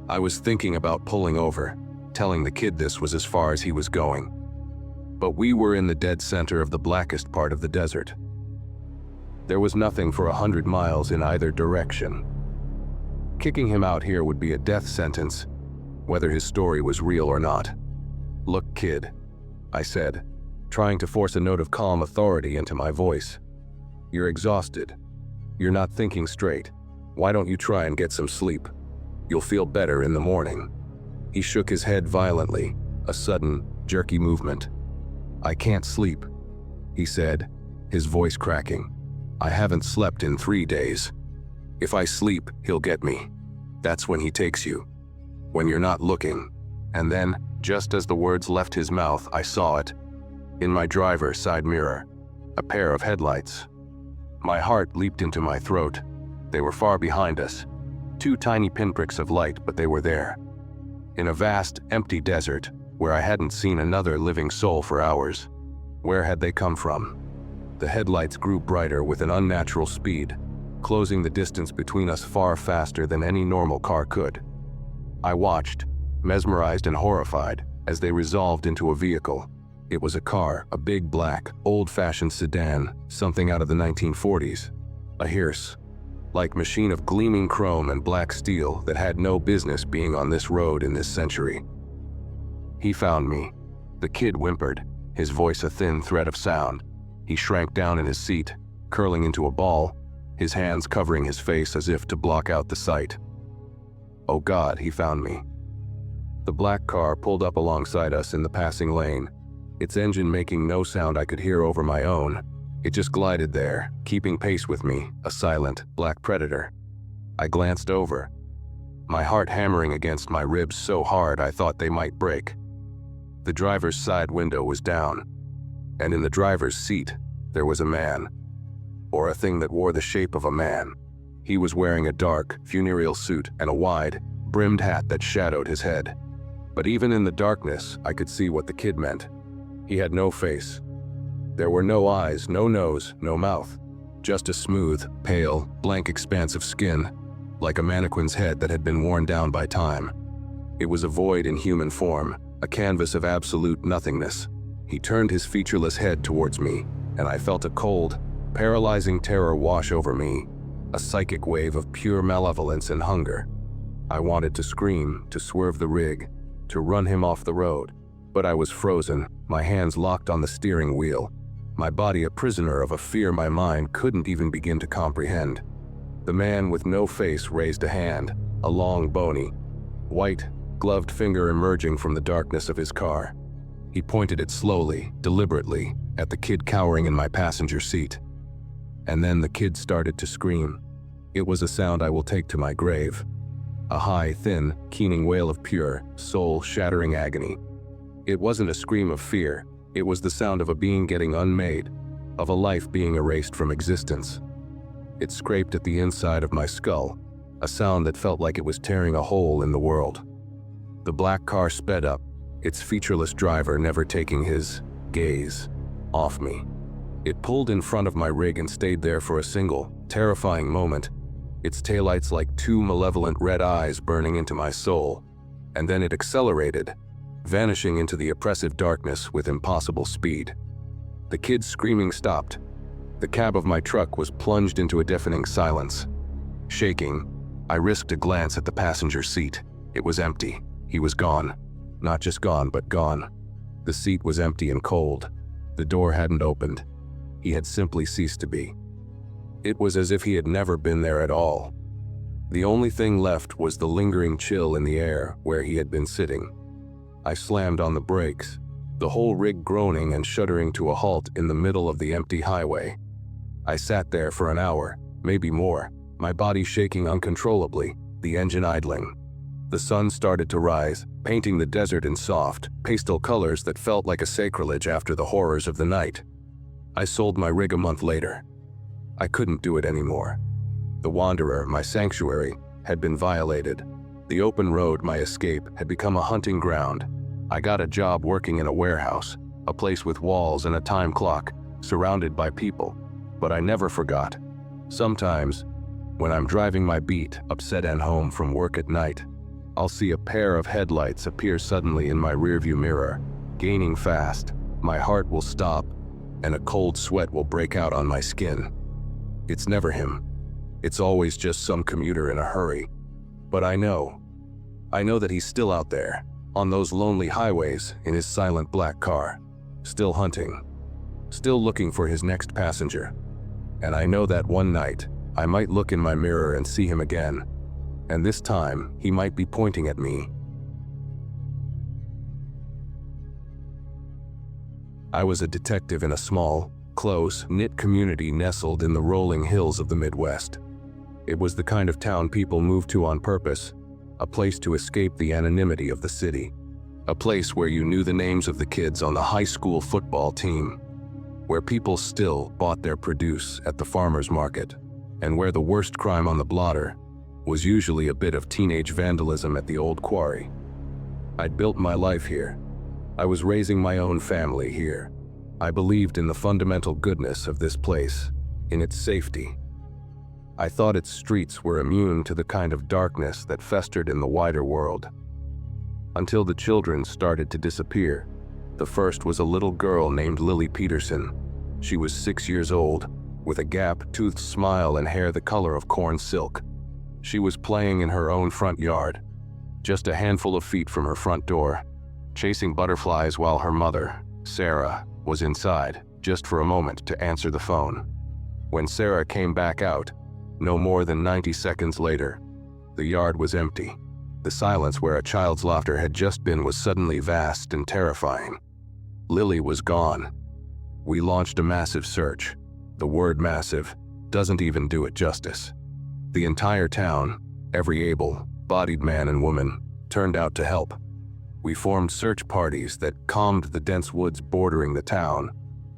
I was thinking about pulling over, telling the kid this was as far as he was going. But we were in the dead center of the blackest part of the desert. There was nothing for 100 miles in either direction. Kicking him out here would be a death sentence, whether his story was real or not. "Look, kid," I said, trying to force a note of calm authority into my voice. "You're exhausted. You're not thinking straight. Why don't you try and get some sleep? You'll feel better in the morning." He shook his head violently, a sudden, jerky movement. "I can't sleep," he said, his voice cracking. "I haven't slept in 3 days. If I sleep, he'll get me. That's when he takes you. When you're not looking." And then, just as the words left his mouth, I saw it. In my driver's side mirror, a pair of headlights. My heart leaped into my throat. They were far behind us. 2 tiny pinpricks of light, but they were there. In a vast, empty desert, where I hadn't seen another living soul for hours. Where had they come from? The headlights grew brighter with an unnatural speed, closing the distance between us far faster than any normal car could. I watched, mesmerized and horrified, as they resolved into a vehicle. It was a car, a big black, old-fashioned sedan, something out of the 1940s. A hearse, like machine of gleaming chrome and black steel that had no business being on this road in this century. He found me. The kid whimpered, his voice a thin thread of sound. He shrank down in his seat, curling into a ball, his hands covering his face as if to block out the sight. Oh God, he found me. The black car pulled up alongside us in the passing lane, its engine making no sound I could hear over my own. It just glided there, keeping pace with me, a silent, black predator. I glanced over, my heart hammering against my ribs so hard I thought they might break. The driver's side window was down, and in the driver's seat, there was a man, or a thing that wore the shape of a man. He was wearing a dark, funereal suit and a wide, brimmed hat that shadowed his head. But even in the darkness, I could see what the kid meant. He had no face. There were no eyes, no nose, no mouth. Just a smooth, pale, blank expanse of skin, like a mannequin's head that had been worn down by time. It was a void in human form, a canvas of absolute nothingness. He turned his featureless head towards me, and I felt a cold, paralyzing terror wash over me, a psychic wave of pure malevolence and hunger. I wanted to scream, to swerve the rig, to run him off the road, but I was frozen, my hands locked on the steering wheel, my body a prisoner of a fear my mind couldn't even begin to comprehend. The man with no face raised a hand, a long, bony, white, gloved finger emerging from the darkness of his car. He pointed it slowly, deliberately, at the kid cowering in my passenger seat. And then the kid started to scream. It was a sound I will take to my grave. A high, thin, keening wail of pure, soul-shattering agony. It wasn't a scream of fear, it was the sound of a being getting unmade, of a life being erased from existence. It scraped at the inside of my skull, a sound that felt like it was tearing a hole in the world. The black car sped up, its featureless driver never taking his gaze off me. It pulled in front of my rig and stayed there for a single, terrifying moment, its taillights like two malevolent red eyes burning into my soul, and then it accelerated, vanishing into the oppressive darkness with impossible speed. The kid's screaming stopped. The cab of my truck was plunged into a deafening silence. Shaking, I risked a glance at the passenger seat. It was empty. He was gone. Not just gone, but gone. The seat was empty and cold. The door hadn't opened. He had simply ceased to be. It was as if he had never been there at all. The only thing left was the lingering chill in the air where he had been sitting. I slammed on the brakes, the whole rig groaning and shuddering to a halt in the middle of the empty highway. I sat there for an hour, maybe more, my body shaking uncontrollably, the engine idling. The sun started to rise, painting the desert in soft, pastel colors that felt like a sacrilege after the horrors of the night. I sold my rig a month later. I couldn't do it anymore. The Wanderer, my sanctuary, had been violated. The open road, my escape, had become a hunting ground. I got a job working in a warehouse, a place with walls and a time clock, surrounded by people. But I never forgot. Sometimes, when I'm driving my beat, upset and home from work at night, I'll see a pair of headlights appear suddenly in my rearview mirror, gaining fast. My heart will stop, and a cold sweat will break out on my skin. It's never him. It's always just some commuter in a hurry. But I know that he's still out there, on those lonely highways in his silent black car, still hunting, still looking for his next passenger. And I know that one night, I might look in my mirror and see him again, and this time, he might be pointing at me. I was a detective in a small, close-knit community nestled in the rolling hills of the Midwest. It was the kind of town people moved to on purpose, a place to escape the anonymity of the city, a place where you knew the names of the kids on the high school football team, where people still bought their produce at the farmer's market, and where the worst crime on the blotter was usually a bit of teenage vandalism at the old quarry. I'd built my life here. I was raising my own family here. I believed in the fundamental goodness of this place, in its safety. I thought its streets were immune to the kind of darkness that festered in the wider world. Until the children started to disappear. The first was a little girl named Lily Peterson. She was 6 years old, with a gap-toothed smile and hair the color of corn silk. She was playing in her own front yard, just a handful of feet from her front door, chasing butterflies while her mother, Sarah, was inside, just for a moment to answer the phone. When Sarah came back out, no more than 90 seconds later, the yard was empty. The silence where a child's laughter had just been was suddenly vast and terrifying. Lily was gone. We launched a massive search. The word massive doesn't even do it justice. The entire town, every able-bodied man and woman, turned out to help. We formed search parties that combed the dense woods bordering the town,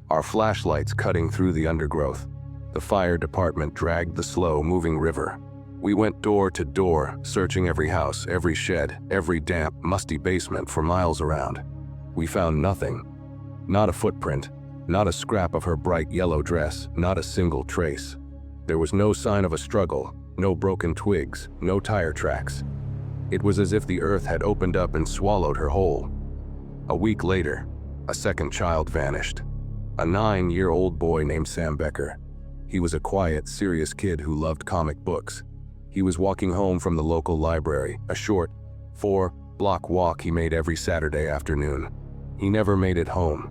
our flashlights cutting through the undergrowth. The fire department dragged the slow-moving river. We went door to door, searching every house, every shed, every damp, musty basement for miles around. We found nothing. Not a footprint, not a scrap of her bright yellow dress, not a single trace. There was no sign of a struggle, no broken twigs, no tire tracks. It was as if the earth had opened up and swallowed her whole. A week later, a second child vanished. A 9-year-old boy named Sam Becker. He was a quiet, serious kid who loved comic books. He was walking home from the local library, a short, 4-block walk he made every Saturday afternoon. He never made it home.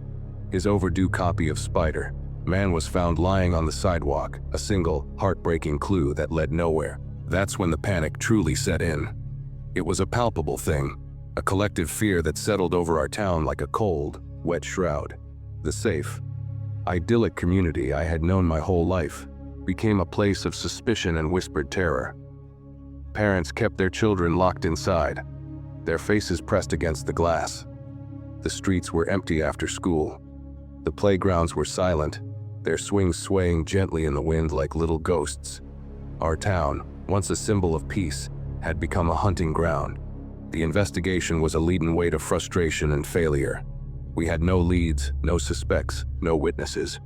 His overdue copy of Spider-Man was found lying on the sidewalk, a single, heartbreaking clue that led nowhere. That's when the panic truly set in. It was a palpable thing, a collective fear that settled over our town like a cold, wet shroud. The safe, idyllic community I had known my whole life became a place of suspicion and whispered terror. Parents kept their children locked inside, their faces pressed against the glass. The streets were empty after school. The playgrounds were silent, their swings swaying gently in the wind like little ghosts. Our town, once a symbol of peace, had become a hunting ground. The investigation was a leaden weight of frustration and failure. We had no leads, no suspects, no witnesses.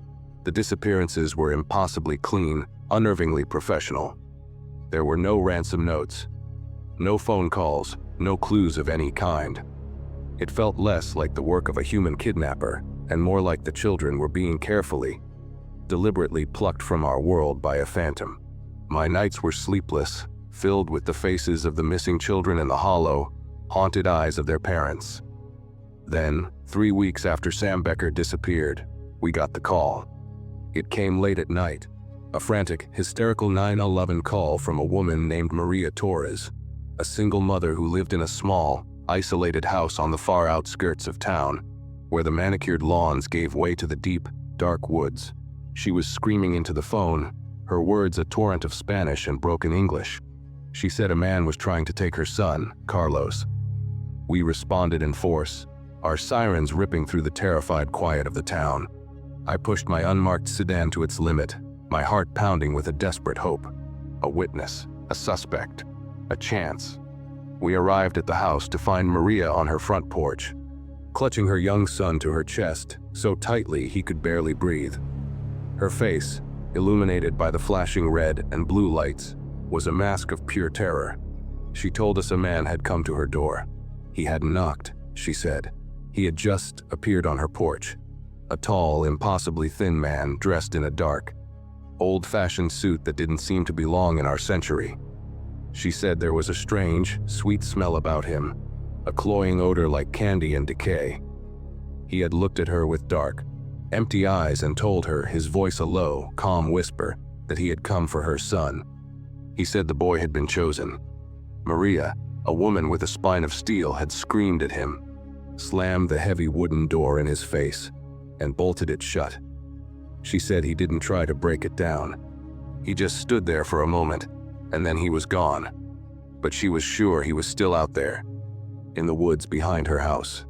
The disappearances were impossibly clean, unnervingly professional. There were no ransom notes, no phone calls, no clues of any kind. It felt less like the work of a human kidnapper and more like the children were being carefully, deliberately plucked from our world by a phantom. My nights were sleepless, filled with the faces of the missing children and the hollow, haunted eyes of their parents. Then, 3 weeks after Sam Becker disappeared, we got the call. It came late at night, a frantic, hysterical 911 call from a woman named Maria Torres, a single mother who lived in a small, isolated house on the far outskirts of town, where the manicured lawns gave way to the deep, dark woods. She was screaming into the phone, her words a torrent of Spanish and broken English. She said a man was trying to take her son, Carlos. We responded in force, our sirens ripping through the terrified quiet of the town. I pushed my unmarked sedan to its limit, my heart pounding with a desperate hope. A witness, a suspect, a chance. We arrived at the house to find Maria on her front porch, clutching her young son to her chest so tightly he could barely breathe. Her face, illuminated by the flashing red and blue lights, was a mask of pure terror. She told us a man had come to her door. He hadn't knocked, she said. He had just appeared on her porch. A tall, impossibly thin man dressed in a dark, old-fashioned suit that didn't seem to belong in our century. She said there was a strange, sweet smell about him, a cloying odor like candy and decay. He had looked at her with dark, empty eyes and told her, his voice a low, calm whisper, that he had come for her son. He said the boy had been chosen. Maria, a woman with a spine of steel, had screamed at him, slammed the heavy wooden door in his face, and bolted it shut. She said he didn't try to break it down. He just stood there for a moment, and then he was gone. But she was sure he was still out there, in the woods behind her house,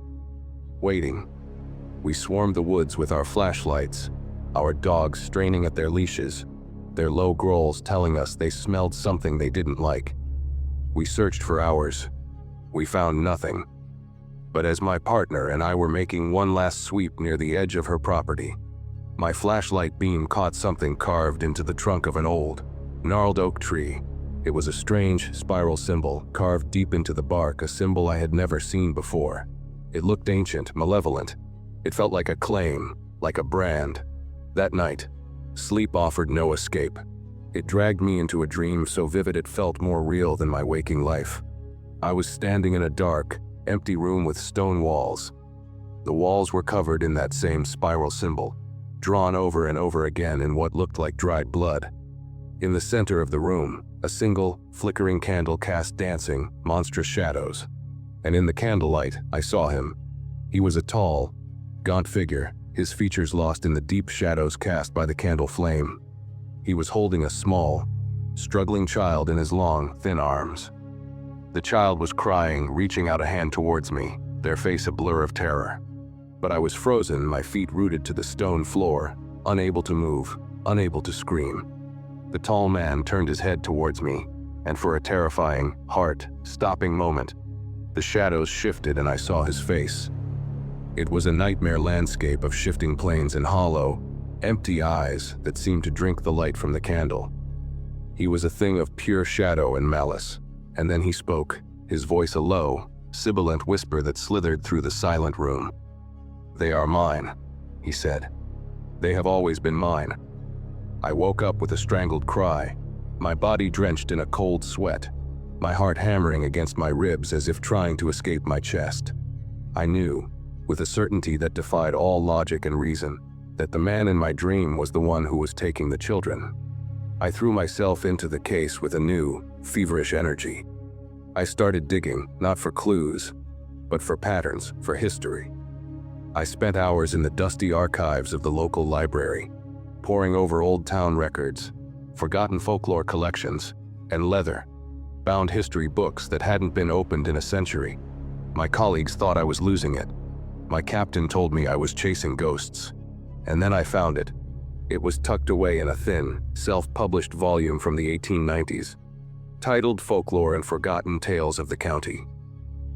waiting. We swarmed the woods with our flashlights, our dogs straining at their leashes, their low growls telling us they smelled something they didn't like. We searched for hours. We found nothing. But as my partner and I were making one last sweep near the edge of her property, my flashlight beam caught something carved into the trunk of an old, gnarled oak tree. It was a strange, spiral symbol carved deep into the bark, a symbol I had never seen before. It looked ancient, malevolent. It felt like a claim, like a brand. That night, Sleep offered no escape. It dragged me into a dream so vivid it felt more real than my waking life. I was standing in a dark, empty room with stone walls. The walls were covered in that same spiral symbol, drawn over and over again in what looked like dried blood. In the center of the room, a single, flickering candle cast dancing, monstrous shadows. And in the candlelight, I saw him. He was a tall, gaunt figure, his features lost in the deep shadows cast by the candle flame. He was holding a small, struggling child in his long, thin arms. The child was crying, reaching out a hand towards me, their face a blur of terror. But I was frozen, my feet rooted to the stone floor, unable to move, unable to scream. The tall man turned his head towards me, and for a terrifying, heart-stopping moment, the shadows shifted and I saw his face. It was a nightmare landscape of shifting planes and hollow, empty eyes that seemed to drink the light from the candle. He was a thing of pure shadow and malice, and then he spoke, his voice a low, sibilant whisper that slithered through the silent room. "They are mine," he said. "They have always been mine." I woke up with a strangled cry, my body drenched in a cold sweat, my heart hammering against my ribs as if trying to escape my chest. I knew, with a certainty that defied all logic and reason, that the man in my dream was the one who was taking the children. I threw myself into the case with a new, feverish energy. I started digging, not for clues, but for patterns, for history. I spent hours in the dusty archives of the local library, poring over old town records, forgotten folklore collections, and leather-bound history books that hadn't been opened in a century. My colleagues thought I was losing it. My captain told me I was chasing ghosts. And then I found it. It was tucked away in a thin, self-published volume from the 1890s, titled Folklore and Forgotten Tales of the County.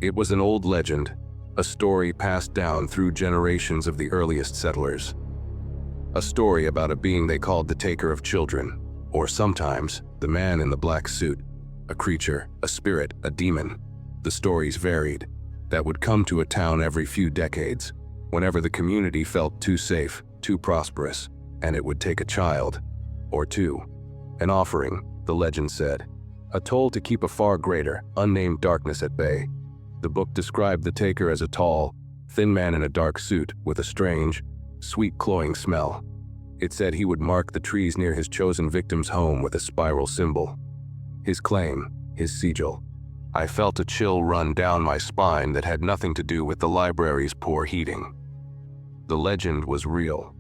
It was an old legend, a story passed down through generations of the earliest settlers. A story about a being they called the Taker of Children, or sometimes the Man in the Black Suit, a creature, a spirit, a demon. The stories varied, that would come to a town every few decades, whenever the community felt too safe, too prosperous, and it would take a child, or two. An offering, the legend said, a toll to keep a far greater, unnamed darkness at bay. The book described the taker as a tall, thin man in a dark suit with a strange, sweet cloying smell. It said he would mark the trees near his chosen victim's home with a spiral symbol. His claim, his sigil. I felt a chill run down my spine that had nothing to do with the library's poor heating. The legend was real.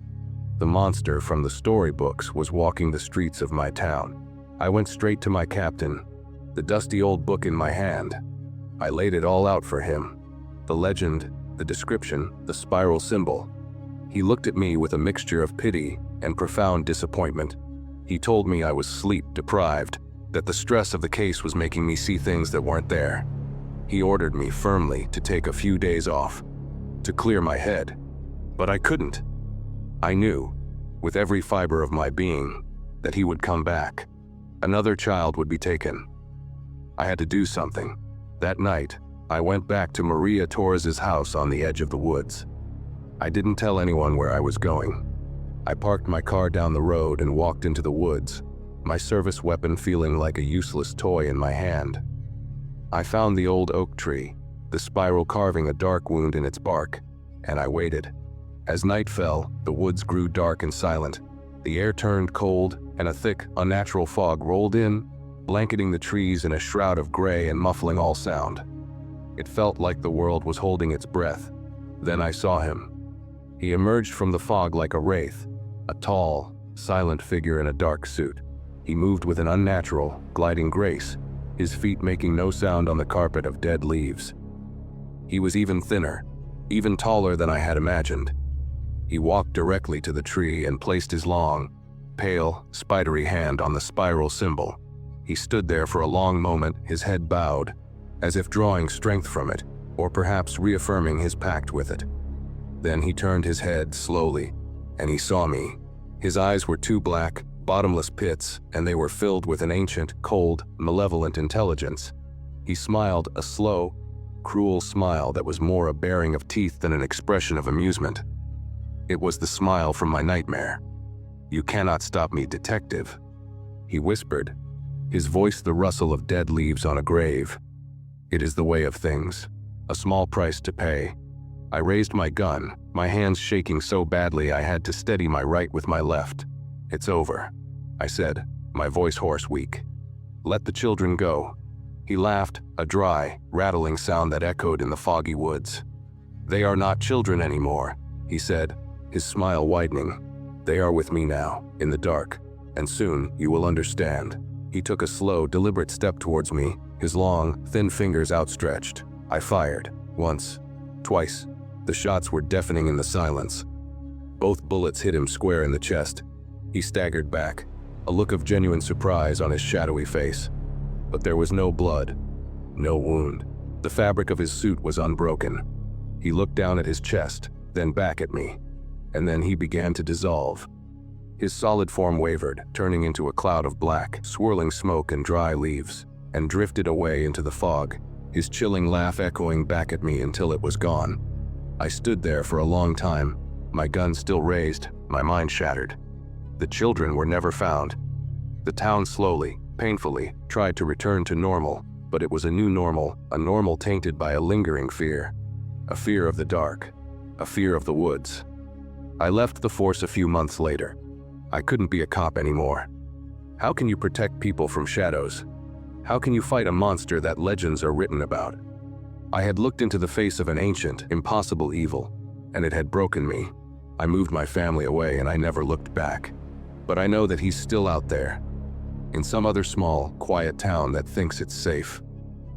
The monster from the storybooks was walking the streets of my town. I went straight to my captain, the dusty old book in my hand. I laid it all out for him. The legend, the description, the spiral symbol. He looked at me with a mixture of pity and profound disappointment. He told me I was sleep-deprived, that the stress of the case was making me see things that weren't there. He ordered me firmly to take a few days off, to clear my head. But I couldn't. I knew, with every fiber of my being, that he would come back. Another child would be taken. I had to do something. That night, I went back to Maria Torres's house on the edge of the woods. I didn't tell anyone where I was going. I parked my car down the road and walked into the woods, my service weapon feeling like a useless toy in my hand. I found the old oak tree, the spiral carving a dark wound in its bark, and I waited. As night fell, the woods grew dark and silent. The air turned cold, and a thick, unnatural fog rolled in, blanketing the trees in a shroud of gray and muffling all sound. It felt like the world was holding its breath. Then I saw him. He emerged from the fog like a wraith, a tall, silent figure in a dark suit. He moved with an unnatural, gliding grace, his feet making no sound on the carpet of dead leaves. He was even thinner, even taller than I had imagined. He walked directly to the tree and placed his long, pale, spidery hand on the spiral symbol. He stood there for a long moment, his head bowed, as if drawing strength from it, or perhaps reaffirming his pact with it. Then he turned his head slowly, and he saw me. His eyes were two black, bottomless pits, and they were filled with an ancient, cold, malevolent intelligence. He smiled, a slow, cruel smile that was more a baring of teeth than an expression of amusement. It was the smile from my nightmare. "You cannot stop me, detective," he whispered, his voice the rustle of dead leaves on a grave. "It is the way of things, a small price to pay." I raised my gun, my hands shaking so badly I had to steady my right with my left. "It's over," I said, my voice hoarse, weak. "Let the children go." He laughed, a dry, rattling sound that echoed in the foggy woods. "They are not children anymore," he said, his smile widening. "They are with me now, in the dark, and soon you will understand." He took a slow, deliberate step towards me, his long, thin fingers outstretched. I fired. Once. Twice. The shots were deafening in the silence. Both bullets hit him square in the chest. He staggered back, a look of genuine surprise on his shadowy face. But there was no blood, no wound. The fabric of his suit was unbroken. He looked down at his chest, then back at me, and then he began to dissolve. His solid form wavered, turning into a cloud of black, swirling smoke and dry leaves, and drifted away into the fog, his chilling laugh echoing back at me until it was gone. I stood there for a long time, my gun still raised, my mind shattered. The children were never found. The town slowly, painfully, tried to return to normal, but it was a new normal, a normal tainted by a lingering fear. A fear of the dark, a fear of the woods. I left the force a few months later. I couldn't be a cop anymore. How can you protect people from shadows? How can you fight a monster that legends are written about? I had looked into the face of an ancient, impossible evil, and it had broken me. I moved my family away and I never looked back. But I know that he's still out there, in some other small, quiet town that thinks it's safe,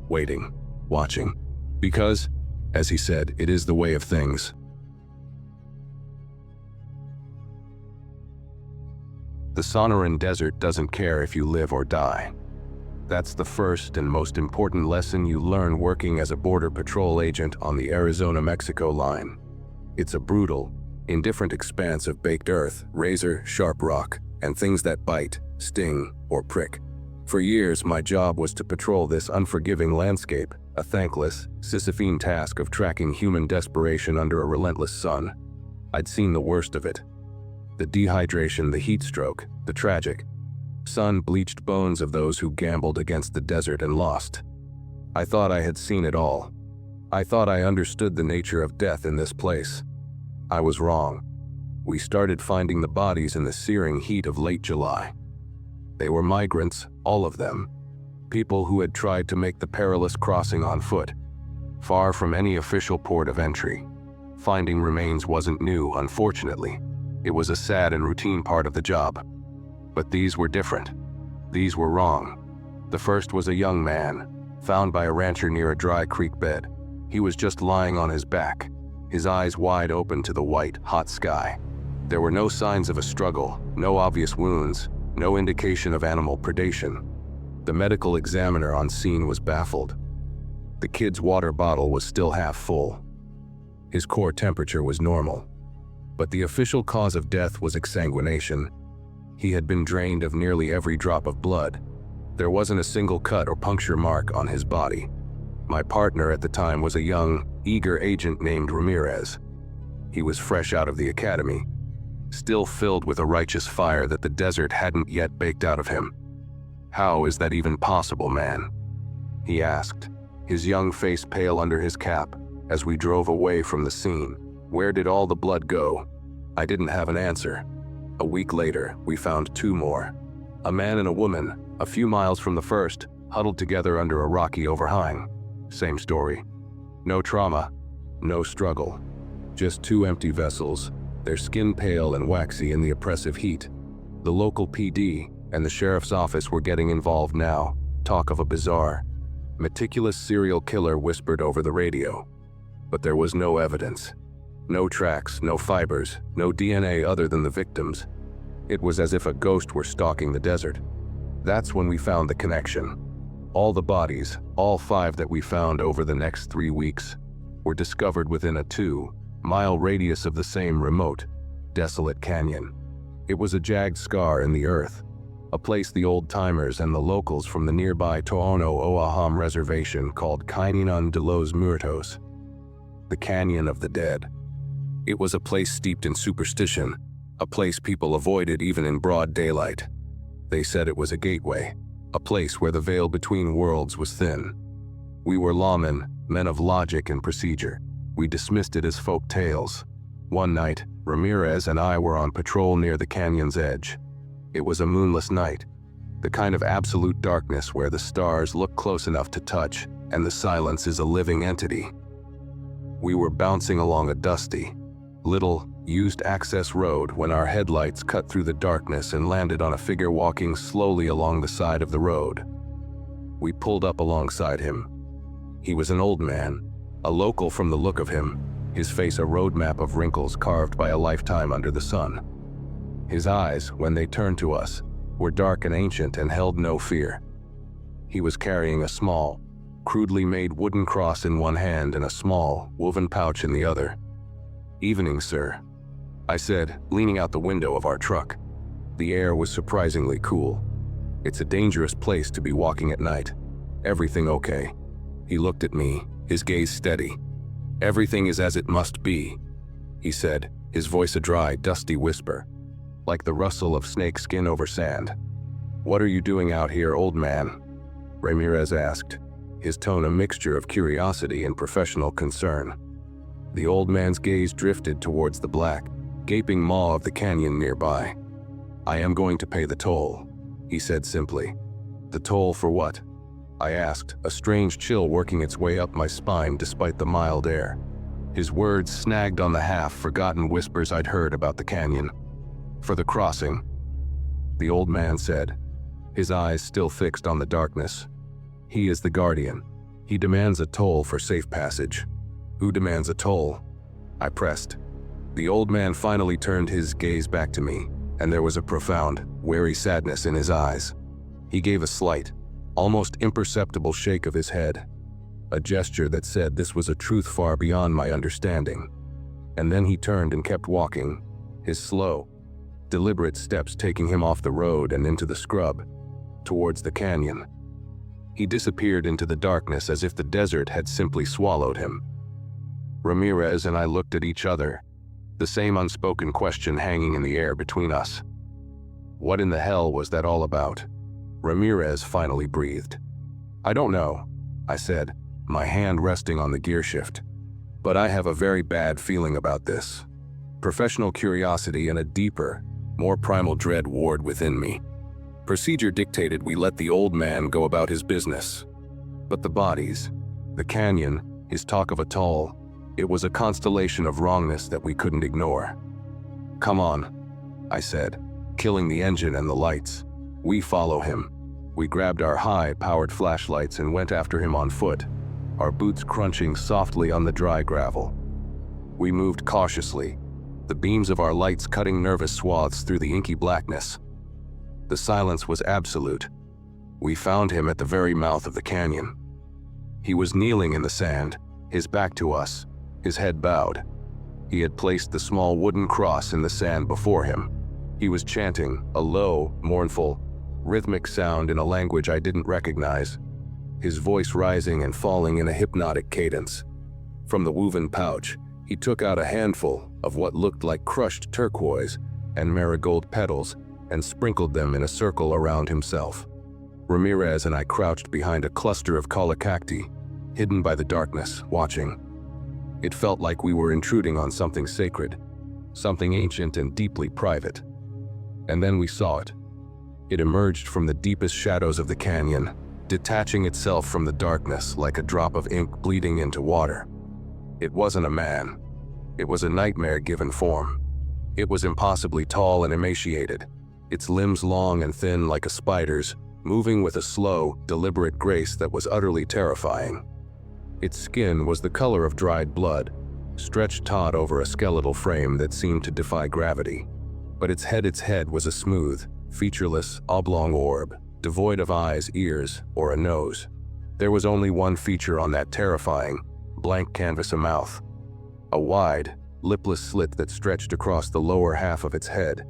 waiting, watching. Because, as he said, it is the way of things. The Sonoran Desert doesn't care if you live or die. That's the first and most important lesson you learn working as a border patrol agent on the Arizona-Mexico line. It's a brutal, indifferent expanse of baked earth, razor-sharp rock, and things that bite, sting, or prick. For years, my job was to patrol this unforgiving landscape, a thankless, Sisyphean task of tracking human desperation under a relentless sun. I'd seen the worst of it. The dehydration, the heat stroke, the tragic, sun-bleached bones of those who gambled against the desert and lost. I thought I had seen it all. I thought I understood the nature of death in this place. I was wrong. We started finding the bodies in the searing heat of late July. They were migrants, all of them. People who had tried to make the perilous crossing on foot, far from any official port of entry. Finding remains wasn't new, unfortunately. It was a sad and routine part of the job. But these were different. These were wrong. The first was a young man, found by a rancher near a dry creek bed. He was just lying on his back, his eyes wide open to the white, hot sky. There were no signs of a struggle, no obvious wounds, no indication of animal predation. The medical examiner on scene was baffled. The kid's water bottle was still half full. His core temperature was normal. But the official cause of death was exsanguination. He had been drained of nearly every drop of blood. There wasn't a single cut or puncture mark on his body. My partner at the time was a young, eager agent named Ramirez. He was fresh out of the academy, still filled with a righteous fire that the desert hadn't yet baked out of him. "How is that even possible, man?" he asked, his young face pale under his cap, as we drove away from the scene. "Where did all the blood go?" I didn't have an answer. A week later, we found two more. A man and a woman, a few miles from the first, huddled together under a rocky overhang. Same story. No trauma, no struggle. Just two empty vessels, their skin pale and waxy in the oppressive heat. The local PD and the sheriff's office were getting involved now. Talk of a bizarre, meticulous serial killer whispered over the radio. But there was no evidence. No tracks, no fibers, no DNA other than the victims. It was as if a ghost were stalking the desert. That's when we found the connection. All the bodies, all 5 that we found over the next 3 weeks, were discovered within a 2-mile radius of the same remote, desolate canyon. It was a jagged scar in the earth, a place the old-timers and the locals from the nearby Tohono O'ahu reservation called Canyon de los Muertos, the Canyon of the Dead. It was a place steeped in superstition, a place people avoided even in broad daylight. They said it was a gateway, a place where the veil between worlds was thin. We were lawmen, men of logic and procedure. We dismissed it as folk tales. One night, Ramirez and I were on patrol near the canyon's edge. It was a moonless night, the kind of absolute darkness where the stars look close enough to touch and the silence is a living entity. We were bouncing along a dusty, little, used-access road when our headlights cut through the darkness and landed on a figure walking slowly along the side of the road. We pulled up alongside him. He was an old man, a local from the look of him, his face a roadmap of wrinkles carved by a lifetime under the sun. His eyes, when they turned to us, were dark and ancient and held no fear. He was carrying a small, crudely made wooden cross in one hand and a small, woven pouch in the other. "Evening, sir," I said, leaning out the window of our truck. The air was surprisingly cool. "It's a dangerous place to be walking at night. Everything okay?" He looked at me, his gaze steady. "Everything is as it must be," he said, his voice a dry, dusty whisper, like the rustle of snake skin over sand. "What are you doing out here, old man?" Ramirez asked, his tone a mixture of curiosity and professional concern. The old man's gaze drifted towards the black, gaping maw of the canyon nearby. "I am going to pay the toll," he said simply. "The toll for what?" I asked, a strange chill working its way up my spine despite the mild air. His words snagged on the half-forgotten whispers I'd heard about the canyon. "For the crossing," the old man said, his eyes still fixed on the darkness. "He is the guardian. He demands a toll for safe passage." "Who demands a toll?" I pressed. The old man finally turned his gaze back to me, and there was a profound, wary sadness in his eyes. He gave a slight, almost imperceptible shake of his head, a gesture that said this was a truth far beyond my understanding. And then he turned and kept walking, his slow, deliberate steps taking him off the road and into the scrub, towards the canyon. He disappeared into the darkness as if the desert had simply swallowed him. Ramirez and I looked at each other, the same unspoken question hanging in the air between us. What in the hell was that all about? Ramirez finally breathed. "I don't know," I said, my hand resting on the gear shift. "But I have a very bad feeling about this." Professional curiosity and a deeper, more primal dread warred within me. Procedure dictated we let the old man go about his business. But the bodies, the canyon, his talk of a toll, it was a constellation of wrongness that we couldn't ignore. "Come on," I said, killing the engine and the lights. "We follow him." We grabbed our high-powered flashlights and went after him on foot, our boots crunching softly on the dry gravel. We moved cautiously, the beams of our lights cutting nervous swaths through the inky blackness. The silence was absolute. We found him at the very mouth of the canyon. He was kneeling in the sand, his back to us, his head bowed. He had placed the small wooden cross in the sand before him. He was chanting, a low, mournful, rhythmic sound in a language I didn't recognize, his voice rising and falling in a hypnotic cadence. From the woven pouch, he took out a handful of what looked like crushed turquoise and marigold petals and sprinkled them in a circle around himself. Ramirez and I crouched behind a cluster of colocacti, hidden by the darkness, watching. It felt like we were intruding on something sacred, something ancient and deeply private. And then we saw it. It emerged from the deepest shadows of the canyon, detaching itself from the darkness like a drop of ink bleeding into water. It wasn't a man. It was a nightmare given form. It was impossibly tall and emaciated, its limbs long and thin like a spider's, moving with a slow, deliberate grace that was utterly terrifying. Its skin was the color of dried blood, stretched taut over a skeletal frame that seemed to defy gravity. But its head was a smooth, featureless, oblong orb, devoid of eyes, ears, or a nose. There was only one feature on that terrifying, blank canvas: a mouth. A wide, lipless slit that stretched across the lower half of its head,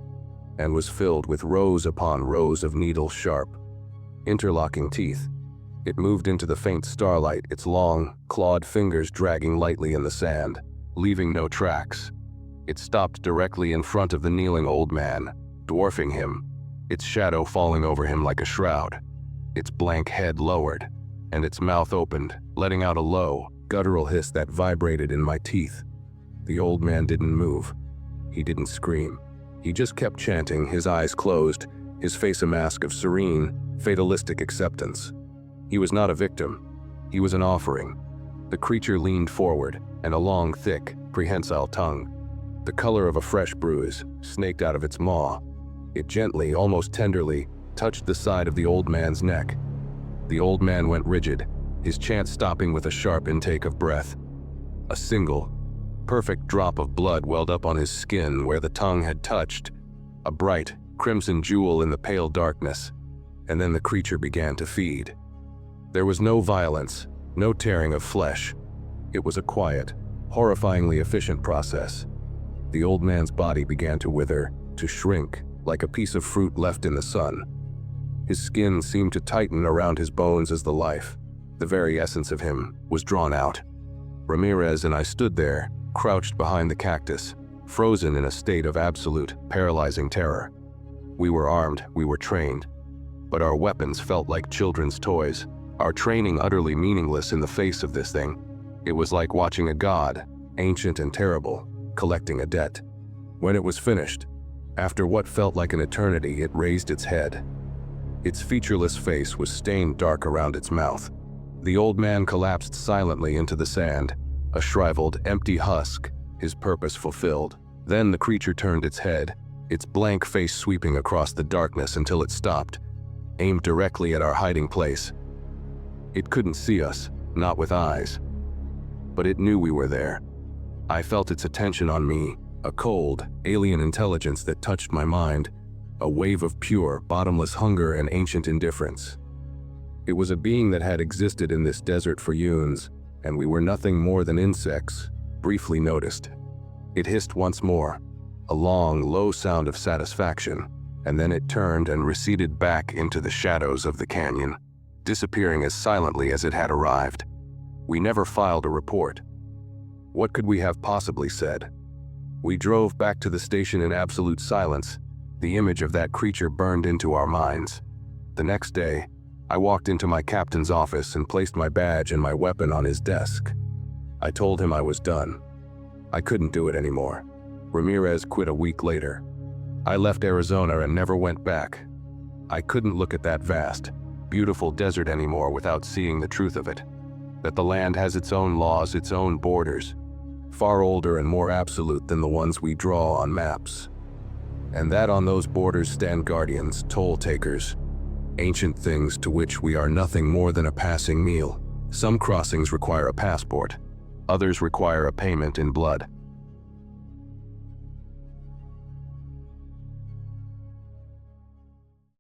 and was filled with rows upon rows of needle-sharp, interlocking teeth. It moved into the faint starlight, its long, clawed fingers dragging lightly in the sand, leaving no tracks. It stopped directly in front of the kneeling old man, dwarfing him, its shadow falling over him like a shroud. Its blank head lowered, and its mouth opened, letting out a low, guttural hiss that vibrated in my teeth. The old man didn't move. He didn't scream. He just kept chanting, his eyes closed, his face a mask of serene, fatalistic acceptance. He was not a victim. He was an offering. The creature leaned forward, and a long, thick, prehensile tongue, the color of a fresh bruise, snaked out of its maw. It gently, almost tenderly, touched the side of the old man's neck. The old man went rigid, his chant stopping with a sharp intake of breath. A single, perfect drop of blood welled up on his skin where the tongue had touched, a bright, crimson jewel in the pale darkness, and then the creature began to feed. There was no violence, no tearing of flesh. It was a quiet, horrifyingly efficient process. The old man's body began to wither, to shrink, like a piece of fruit left in the sun. His skin seemed to tighten around his bones as the life, the very essence of him, was drawn out. Ramirez and I stood there, crouched behind the cactus, frozen in a state of absolute, paralyzing terror. We were armed, we were trained, but our weapons felt like children's toys, our training utterly meaningless in the face of this thing. It was like watching a god, ancient and terrible, collecting a debt. When it was finished, after what felt like an eternity, it raised its head. Its featureless face was stained dark around its mouth. The old man collapsed silently into the sand, a shriveled, empty husk, his purpose fulfilled. Then the creature turned its head, its blank face sweeping across the darkness until it stopped, aimed directly at our hiding place. It couldn't see us, not with eyes, but it knew we were there. I felt its attention on me, a cold, alien intelligence that touched my mind, a wave of pure, bottomless hunger and ancient indifference. It was a being that had existed in this desert for eons, and we were nothing more than insects, briefly noticed. It hissed once more, a long, low sound of satisfaction, and then it turned and receded back into the shadows of the canyon, disappearing as silently as it had arrived. We never filed a report. What could we have possibly said? We drove back to the station in absolute silence. The image of that creature burned into our minds. The next day, I walked into my captain's office and placed my badge and my weapon on his desk. I told him I was done. I couldn't do it anymore. Ramirez quit a week later. I left Arizona and never went back. I couldn't look at that vast, beautiful desert anymore without seeing the truth of it. That the land has its own laws, its own borders, far older and more absolute than the ones we draw on maps. And that on those borders stand guardians, toll takers, ancient things to which we are nothing more than a passing meal. Some crossings require a passport, others require a payment in blood.